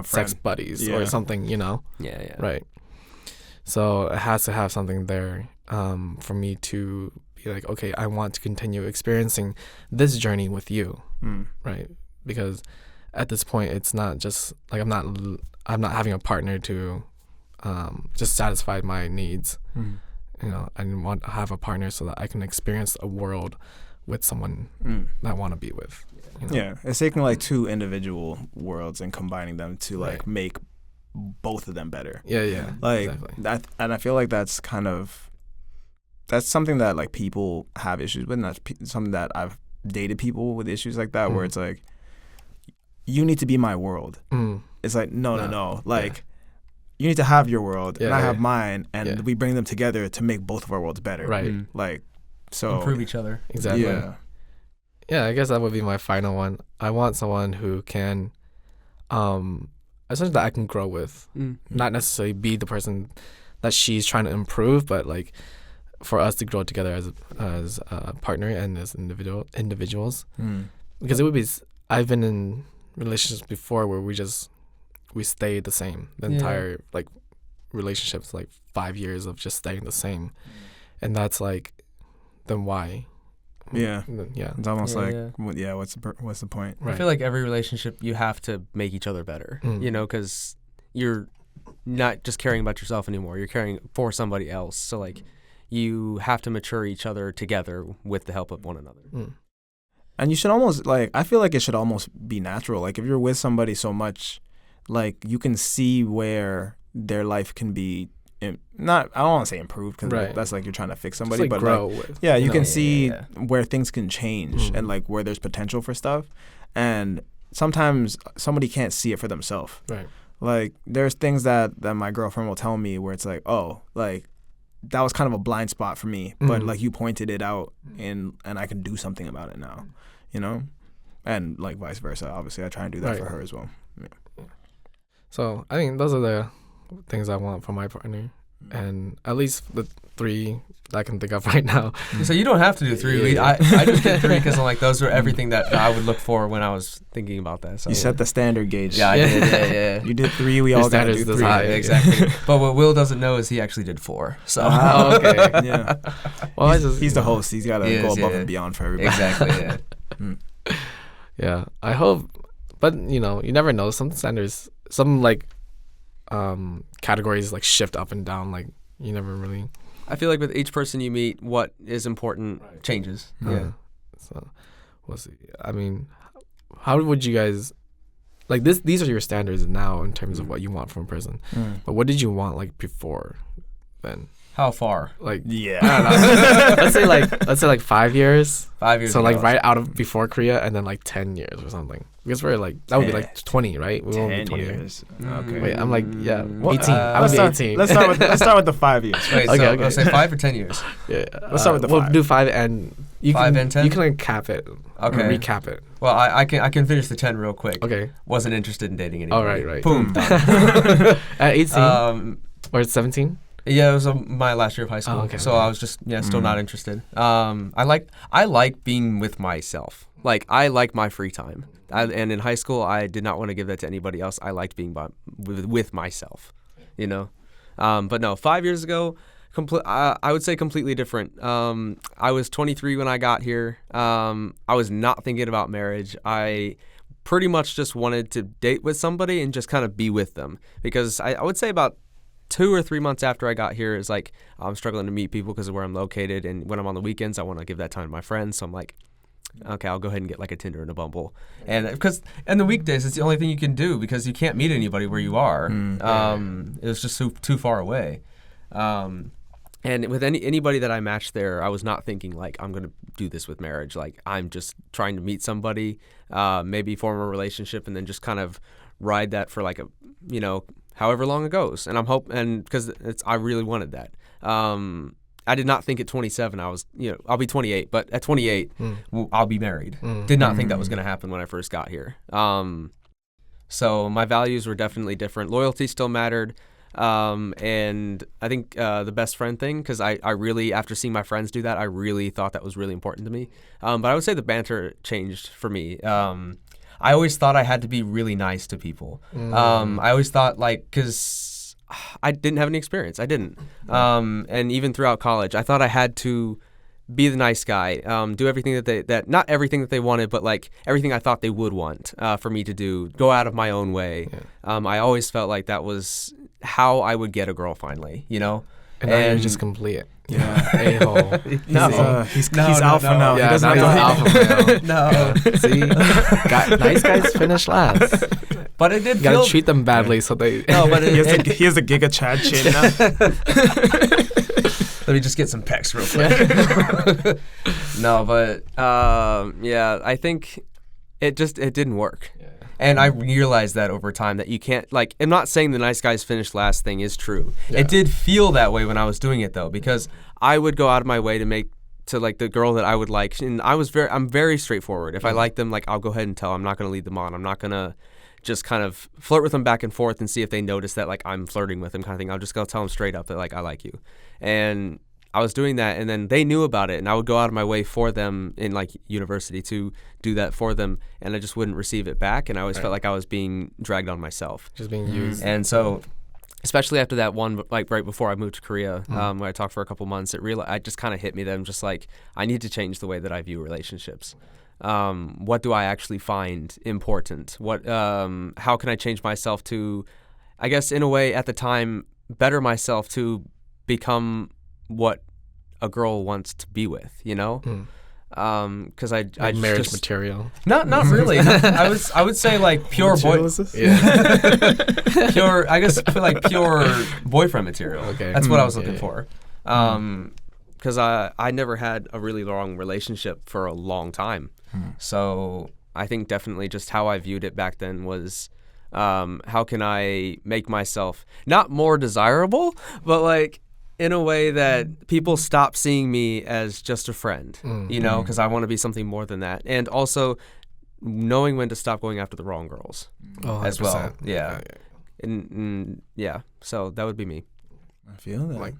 sex buddies or something, you know?
Yeah.
Right. So it has to have something there for me to be like, okay, I want to continue experiencing this journey with you, right? Because at this point, it's not just like I'm not having a partner to just satisfy my needs. You know, I want to have a partner so that I can experience a world with someone that I want to be with. You know?
Yeah, it's taking like two individual worlds and combining them to like make both of them better.
Yeah.
Like
exactly.
that, and I feel like that's something that like people have issues with. And that's something that I've dated people with issues like that, where it's like, you need to be my world. It's like no. Like you need to have your world, and I have mine, and we bring them together to make both of our worlds better.
Right.
Like so
Improve each other.
Exactly.
Yeah.
I guess that would be my final one. I want someone who can, essentially that I can grow with, not necessarily be the person that she's trying to improve, but like for us to grow together as a partner and as individuals. Because it would be, I've been in relationships before where we stay the same the entire like relationships, like 5 years of just staying the same, and that's like, then why?
Yeah. It's almost what's the point?
I feel like every relationship you have to make each other better, you know, because you're not just caring about yourself anymore. You're caring for somebody else. So like you have to mature each other together with the help of one another.
And you should almost like, I feel like it should almost be natural. Like if you're with somebody so much, like you can see where their life can be I don't want to say improved, because that's like you're trying to fix somebody,
like
but
grow
like,
with.
you can see where things can change and like where there's potential for stuff. And sometimes somebody can't see it for themselves.
Right.
Like there's things that my girlfriend will tell me where it's like, oh, like that was kind of a blind spot for me, but like you pointed it out and I can do something about it now, you know? And like vice versa. Obviously I try and do that for her as well. Yeah.
So I think those are the things I want from my partner, and at least the 3 that I can think of right now.
So you don't have to do 3. I just did 3 because I'm like, those are everything that I would look for when I was thinking about that. So
you set the standard gauge.
Yeah, I did. Yeah.
You did 3. We all got to do 3.
High.
Exactly. But what Will doesn't know is he actually did 4. So
okay.
Yeah.
Well,
he's the host. He's got to go above and beyond for everybody.
Exactly. Yeah.
Yeah. I hope, but you know, you never know. Some standards, some like categories like shift up and down. Like you never really.
I feel like with each person you meet, what is important changes. Yeah.
So we'll see. I mean, how would you guys like this? These are your standards now in terms of what you want from a person. But what did you want like before then?
How far?
Like
Yeah.
I don't know. let's say like 5 years.
5 years.
So
ago.
like right out of before Korea, and then like 10 years or something. Because we're like that would be like 20, right? We won't be
10
20
years. Okay.
Wait, I'm like 18.
Well,
I would be 18.
Let's start with the 5 years.
Wait,
Okay,
so
okay.
I'll say 5 or 10 years.
Yeah.
Let's start with the
We'll
5.
do 5 and you
5
can
and 10?
You can like cap it.
Okay.
Or recap it.
Well, I can finish the 10 real quick.
Okay.
Wasn't interested in dating anybody.
Oh, right.
Boom. Done.
At 18 or 17.
Yeah, it was my last year of high school.
Okay.
So I was just still not interested. I like being with myself. Like I like my free time. And in high school, I did not want to give that to anybody else. I liked being with myself, you know. But no, 5 years ago, I would say completely different. I was 23 when I got here. I was not thinking about marriage. I pretty much just wanted to date with somebody and just kind of be with them, because I would say about 2 or 3 months after I got here is like I'm struggling to meet people because of where I'm located, and when I'm on the weekends I want to give that time to my friends. So I'm like, okay, I'll go ahead and get like a Tinder and a Bumble, and because the weekdays it's the only thing you can do because you can't meet anybody where you are. It was just too far away. And with anybody that I matched there, I was not thinking like I'm gonna do this with marriage. Like I'm just trying to meet somebody, maybe form a relationship, and then just kind of ride that for like however long it goes. And because I really wanted that. I did not think at 27 I'll be 28, but at 28 I'll be married. Did not think that was going to happen when I first got here. So my values were definitely different. Loyalty still mattered. And I think the best friend thing, because I really, after seeing my friends do that, I really thought that was really important to me. But I would say the banter changed for me. I always thought I had to be really nice to people. I always thought because I didn't have any experience. I didn't. And even throughout college, I thought I had to be the nice guy, do everything that not everything that they wanted, but like everything I thought they would want for me to do, go out of my own way. I always felt like that was how I would get a girl finally, you know?
And now you're just complete.
Yeah.
A-hole.
He's alpha now.
Yeah,
He doesn't
now
have
he's
to
alpha male.
No.
See? Nice guys finish last.
But it did
You gotta
feel...
treat them badly so they...
No, but
he has a Giga Chad chin now.
Let me just get some pecs real quick. No, but yeah, I think it didn't work. Yeah. And I realized that over time that you can't, like, I'm not saying the nice guys finish last thing is true. Yeah. It did feel that way when I was doing it though, because I would go out of my way to like the girl that I would like, and I'm very straightforward. If I like them, like I'll go ahead and tell. I'm not gonna lead them on. I'm not gonna just kind of flirt with them back and forth and see if they notice that like I'm flirting with them kind of thing. I'll just go tell them straight up that like I like you. And I was doing that, and then they knew about it, and I would go out of my way for them in like university to do that for them, and I just wouldn't receive it back, and I always felt like I was being dragged on myself.
Just being used.
And so, especially after that one, like right before I moved to Korea, where I talked for a couple months, I just kind of hit me that I'm just like, I need to change the way that I view relationships. What do I actually find important? How can I change myself to, I guess in a way at the time, better myself to become what a girl wants to be with, you know? Because I
marriage
just,
material.
Not really. I would say like pure
pure.
I guess like pure boyfriend material.
Okay,
that's what I was looking for. Because I never had a really long relationship for a long time, so I think definitely just how I viewed it back then was, how can I make myself not more desirable, but like in a way that people stop seeing me as just a friend, you know, because I want to be something more than that. And also knowing when to stop going after the wrong girls as well. Yeah. And yeah, so that would be me.
I feel that.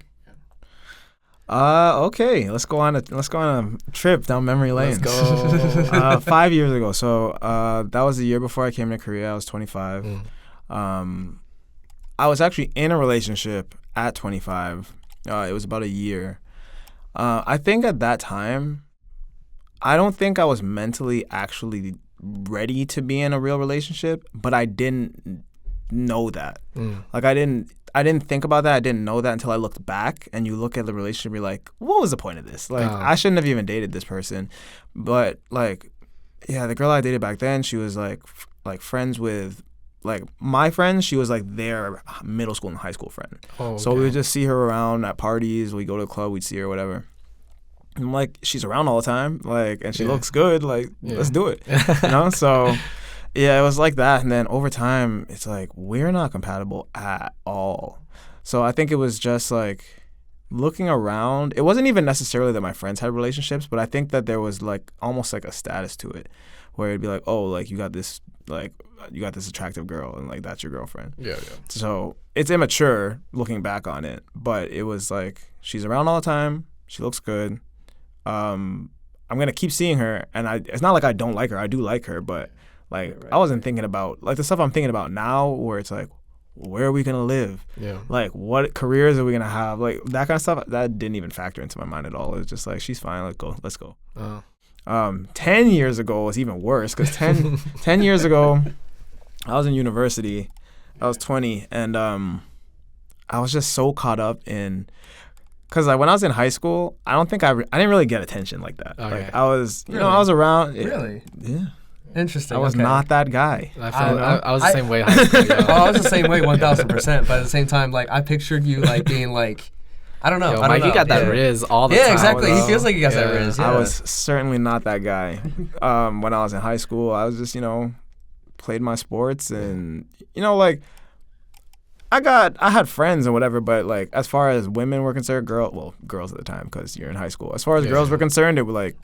Okay, let's go on a trip down memory lane.
Let's go.
5 years ago. So that was the year before I came to Korea. I was 25. I was actually in a relationship at 25. It was about a year. I think at that time, I don't think I was mentally actually ready to be in a real relationship, but I didn't know that. Like I didn't think about that. I didn't know that until I looked back, and you look at the relationship, you're like, what was the point of this? Like I shouldn't have even dated this person. But like, yeah, the girl I dated back then, she was like friends with like my friends. She was like their middle school and high school friend. So we would just see her around at parties. We go to the club, we'd see her, whatever. I'm like, she's around all the time, like, and she looks good. Like, let's do it, you know. So, yeah, it was like that. And then over time, it's like we're not compatible at all. So I think it was just like looking around. It wasn't even necessarily that my friends had relationships, but I think that there was like almost like a status to it, where it'd be like, oh, like you got this attractive girl, and like that's your girlfriend. Yeah. So it's immature looking back on it, but it was like she's around all the time. She looks good. I'm gonna keep seeing her, and it's not like I don't like her. I do like her, but like I wasn't thinking about like the stuff I'm thinking about now, where it's like, where are we gonna live? Yeah. Like what careers are we gonna have? Like that kind of stuff that didn't even factor into my mind at all. It was just like, she's fine. Let's go. 10 years ago was even worse, because 10 years ago I was in university. I was 20, and I was just so caught up in. Because like when I was in high school, I don't think I didn't really get attention like that. Okay. Like I was, you know, I was around.
Really?
Yeah.
Interesting.
I was not that guy.
I was the same way. High school, yeah.
I was the same way, 1,000%. But at the same time, like I pictured you like being like, I don't know.
Yo, Mike, you got that Riz all the time.
Yeah, exactly. He feels like he got that Riz. Yeah.
I was certainly not that guy. When I was in high school, I was just, you know, played my sports, and you know, like. I had friends and whatever, but like as far as women were concerned, girls at the time, because you're in high school. As far as girls were concerned, it was like,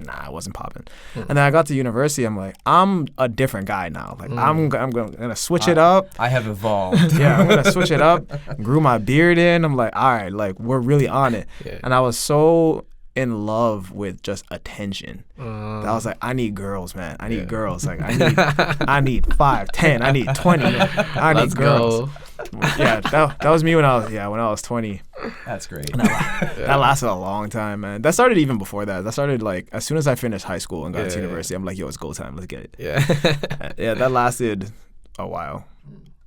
nah, it wasn't popping. And then I got to university. I'm like, I'm a different guy now. Like I'm gonna switch it up.
I have evolved.
Yeah, I'm gonna switch it up. Grew my beard in. I'm like, all right, like we're really on it. Yeah. And I was so in love with just attention. That I was like, I need girls, man. I need girls. Like I need 5, 10. I need 20. I need girls. Yeah, that was me when I was 20.
That's great.
That lasted a long time, man. That started even before that. That started like as soon as I finished high school and got to university. I'm like, yo, it's go time. Let's get it. Yeah, that lasted a while.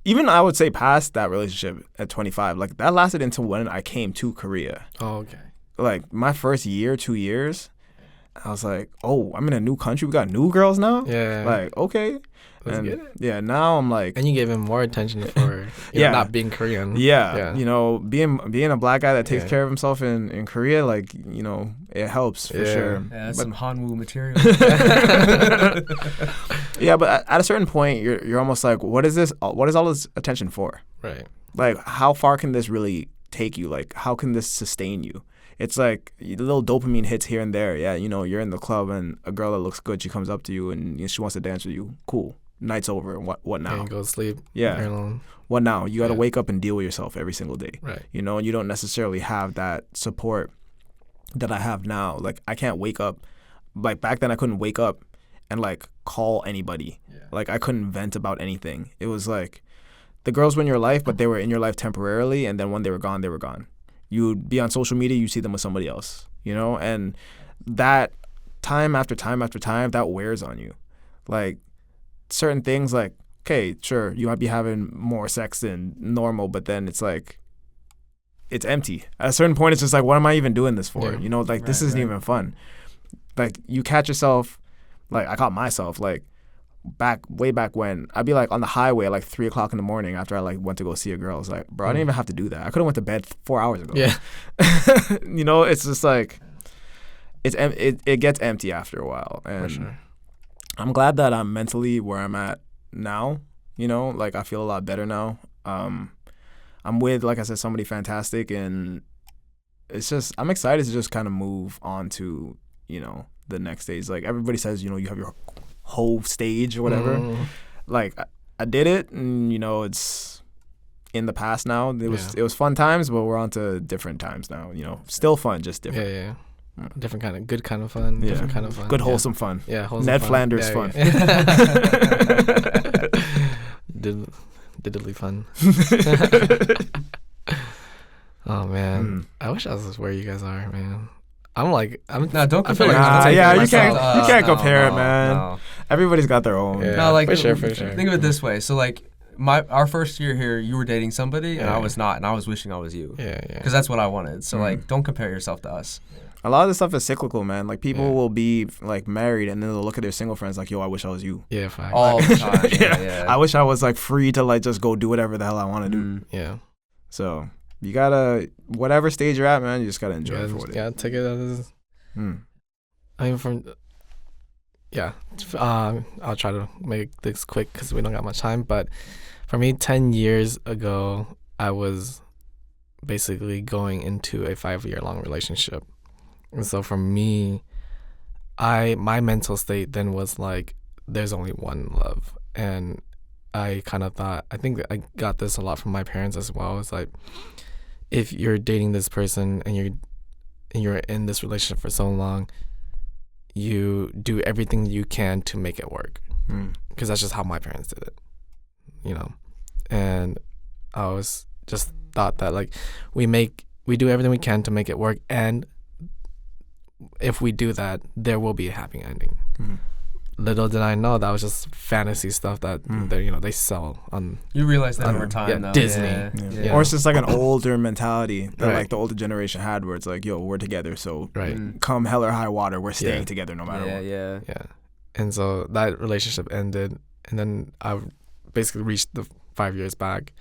Even I would say past that relationship at 25, like that lasted until when I came to Korea.
Oh, okay.
Like my first year, 2 years, I was like, oh, I'm in a new country. We got new girls now?
Yeah.
Like, okay.
Let's get it.
Yeah, now I'm like.
And you gave him more attention for not being Korean.
Yeah. You know, being a black guy that takes care of himself in Korea, like, you know, it helps for sure.
Yeah, that's some Hanwoo material.
Yeah, but at a certain point, you're almost like, what is this? What is all this attention for?
Right.
Like, how far can this really take you? Like, how can this sustain you? It's like little dopamine hits here and there. Yeah, you know, you're in the club and a girl that looks good, she comes up to you and she wants to dance with you. Cool. Night's over. What now?
And go to sleep.
Yeah.
You're alone.
What now? You got to wake up and deal with yourself every single day.
Right.
You know, and you don't necessarily have that support that I have now. Like, I can't wake up. Like, back then I couldn't wake up and, like, call anybody. Yeah. Like, I couldn't vent about anything. It was like the girls were in your life, but they were in your life temporarily, and then when they were gone, they were gone. You'd be on social media, you see them with somebody else, you know? And that time after time after time, that wears on you. Like, certain things, like, okay, sure, you might be having more sex than normal, but then it's like, it's empty. At a certain point, it's just like, what am I even doing this for? You know, like, this isn't even fun. Like, you catch yourself, like, I caught myself, like, way back when, I'd be like on the highway at like 3 o'clock in the morning after I like went to go see a girl. I was like, bro, I didn't even have to do that. I could have went to bed 4 hours ago.
Yeah.
You know, it's just like, it gets empty after a while. And
for sure.
I'm glad that I'm mentally where I'm at now. You know, like I feel a lot better now. I'm with, like I said, somebody fantastic, and it's just, I'm excited to just kind of move on to, you know, the next stage. Like everybody says, you know, you have your whole stage or whatever. Like I did it, and you know, it's in the past now. It was fun times, but we're on to different times now. You know, still fun, just different.
Yeah. Different kind of good kind of fun.
Yeah.
Different kind of fun.
Good wholesome fun.
Yeah, wholesome
Ned
fun.
Flanders fun.
Diddly fun. Oh man, I wish I was where you guys are, man. I'm
no, don't
I feel
compare.
like
Nah,
I'm
yeah, you
myself.
can't compare it,
no,
man.
no.
Everybody's got their own.
Yeah,
No, like
for sure.
Think of it this way. So like our first year here, you were dating somebody, and I was not, and I was wishing I was you.
Yeah.
Because that's what I wanted. So like, don't compare yourself to us.
A lot of this stuff is cyclical, man. Like people will be like married, and then they'll look at their single friends like, "Yo, I wish I was you."
Yeah, fine.
All the time. Yeah.
I wish I was like free to like just go do whatever the hell I want to do.
Yeah.
So you gotta, whatever stage you're at, man, you just gotta enjoy it for what it is.
Yeah, take it as. I mean, I'll try to make this quick because we don't got much time. But for me, 10 years ago, I was basically going into a 5-year-long relationship. And so for me, my mental state then was like, there's only one love. And I kind of thought, I think I got this a lot from my parents as well. It's like, if you're dating this person and you're in this relationship for so long, you do everything you can to make it work. Because that's just how my parents did it, you know. And I was just thought that like we do everything we can to make it work, and if we do that, there will be a happy ending. Little did I know that was just fantasy stuff that they sell on.
You realize that over time, though.
Disney.
Yeah.
Or it's just like an older mentality that like the older generation had, where it's like, yo, we're together, so come hell or high water, we're staying together no matter what.
Yeah.
And so that relationship ended, and then I basically reached the 5 years back,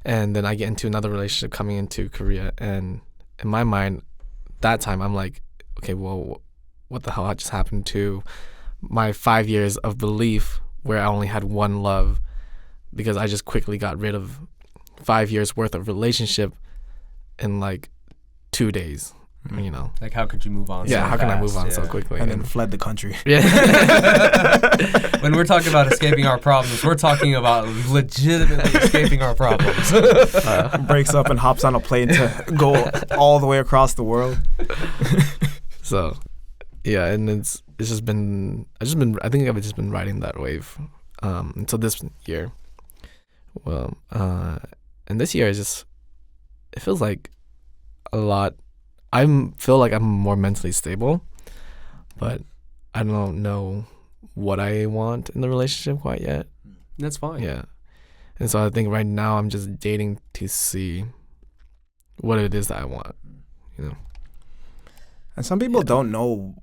and then I get into another relationship coming into Korea, and in my mind, that time I'm like, okay, well, what the hell just happened to my 5 years of belief where I only had one love, because I just quickly got rid of 5 years worth of relationship in like 2 days, you know.
Like, how could you move on?
Yeah,
so
how can I
fast?
move on so quickly?
And then fled the country.
Yeah.
When we're talking about escaping our problems, we're talking about legitimately escaping our problems.
Breaks up and hops on a plane to go all the way across the world.
So yeah, and it's just been I think I've just been riding that wave until this year. Well, and this year it feels like a lot. Feel like I'm more mentally stable, but I don't know what I want in the relationship quite yet.
That's fine.
Yeah. And so I think right now I'm just dating to see what it is that I want, you know.
And some people don't know,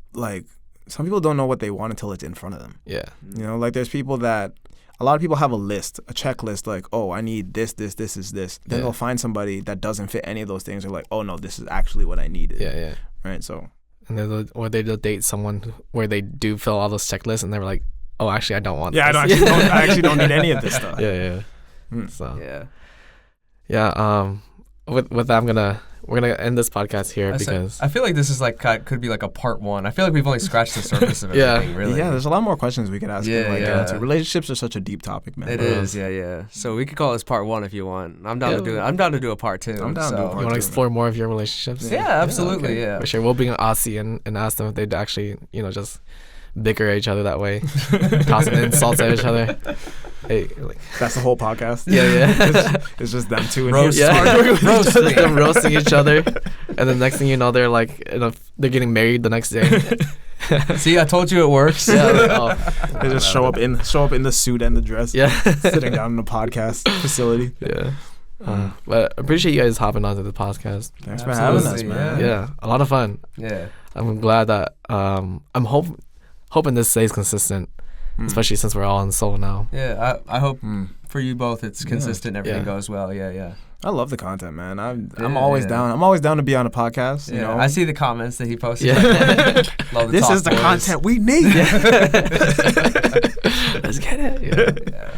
some people don't know what they want until it's in front of them.
Yeah.
You know, like there's people that, a lot of people have a list, a checklist, like, oh, I need this is this. Then they'll find somebody that doesn't fit any of those things. They're like, oh no, this is actually what I needed.
Yeah.
Right, so.
And they'll date someone where they do fill all those checklists and they're like, oh, actually, I don't want this.
I actually don't need any of this stuff.
Yeah. So.
Yeah.
With that, we're gonna end this podcast here because
I feel like this is could be like a part one. I feel like we've only scratched the surface of everything. Really.
Yeah, there's a lot more questions we could ask.
Yeah.
Relationships are such a deep topic, man.
It is. Yeah. So we could call this part one if you want. I'm down to do it. I'm down to do a part two.
I'm down to do a part two.
You want to explore more of your relationships?
Yeah, absolutely.
okay.
Yeah.
For sure. We'll bring an Aussie and ask them if they'd actually, just bicker at each other that way, tossing insults at each other. Hey,
that's the whole podcast.
Yeah.
It's just them two
roasting each other, and the next thing you know, they're like, they're getting married the next day.
See, I told you it works.
Yeah,
they just show up in the suit and the dress.
Yeah,
sitting down in the podcast facility.
Yeah. But I appreciate you guys hopping onto the podcast.
Thanks for having us, man.
Yeah, a lot of fun.
Yeah,
I'm glad that I'm hoping this stays consistent. Especially since we're all in Seoul now.
Yeah, I hope for you both it's consistent. Everything goes well. Yeah.
I love the content, man. I'm always down. I'm always down to be on a podcast. You know,
I see the comments that he posted.
Yeah.
Love the
this is the
boys.
content we need.
Let's get it. Yeah.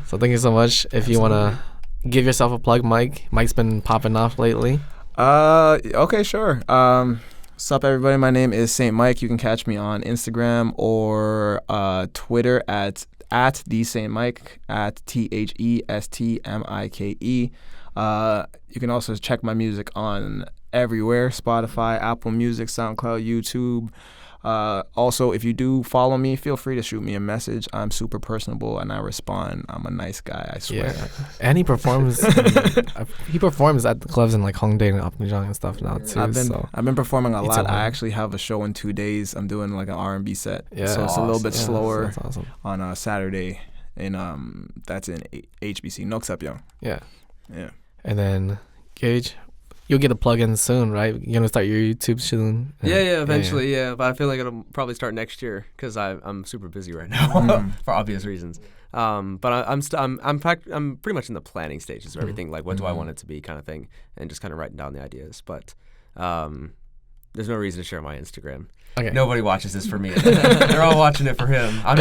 So thank you so much. If you wanna give yourself a plug, Mike. Mike's been popping off lately.
Okay, sure. What's up, everybody? My name is Saint Mike. You can catch me on Instagram or Twitter at the Saint Mike, at THESTMIKE. You can also check my music on everywhere: Spotify, Apple Music, SoundCloud, YouTube. Also, if you do follow me, feel free to shoot me a message. I'm super personable and I respond. I'm a nice guy, I swear.
Yeah. And he performs. He performs at the clubs in like Hongdae and Apgujeong and stuff now too.
I've been performing a lot. I actually have a show in 2 days. I'm doing like an R&B set.
Yeah.
So it's a little bit slower.
That's awesome.
On a Saturday, and that's in HBC Noksapyeong.
Yeah.
Yeah.
And then Gage, you'll get a plug-in soon, right? You're gonna start your YouTube soon.
Yeah, eventually, yeah. But I feel like it'll probably start next year because I'm super busy right now for obvious reasons. But I'm pretty much in the planning stages of everything. Like, what do I want it to be, kind of thing, and just kind of writing down the ideas. But there's no reason to share my Instagram.
Okay.
Nobody watches this for me. They're all watching it for him. I'm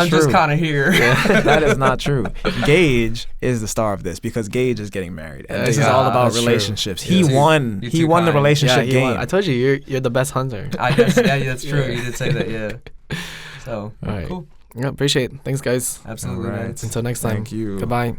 just kind of here.
Yeah. That is not true. Gage is the star of this because Gage is getting married, and this is all about relationships. He won. He won the relationship game.
I told you, you're the best hunter.
I guess. Yeah, that's true. You did say that. Yeah. So
all right.
Cool.
Yeah, appreciate it. Thanks, guys.
Absolutely.
All right.
Until next time.
Thank you.
Goodbye.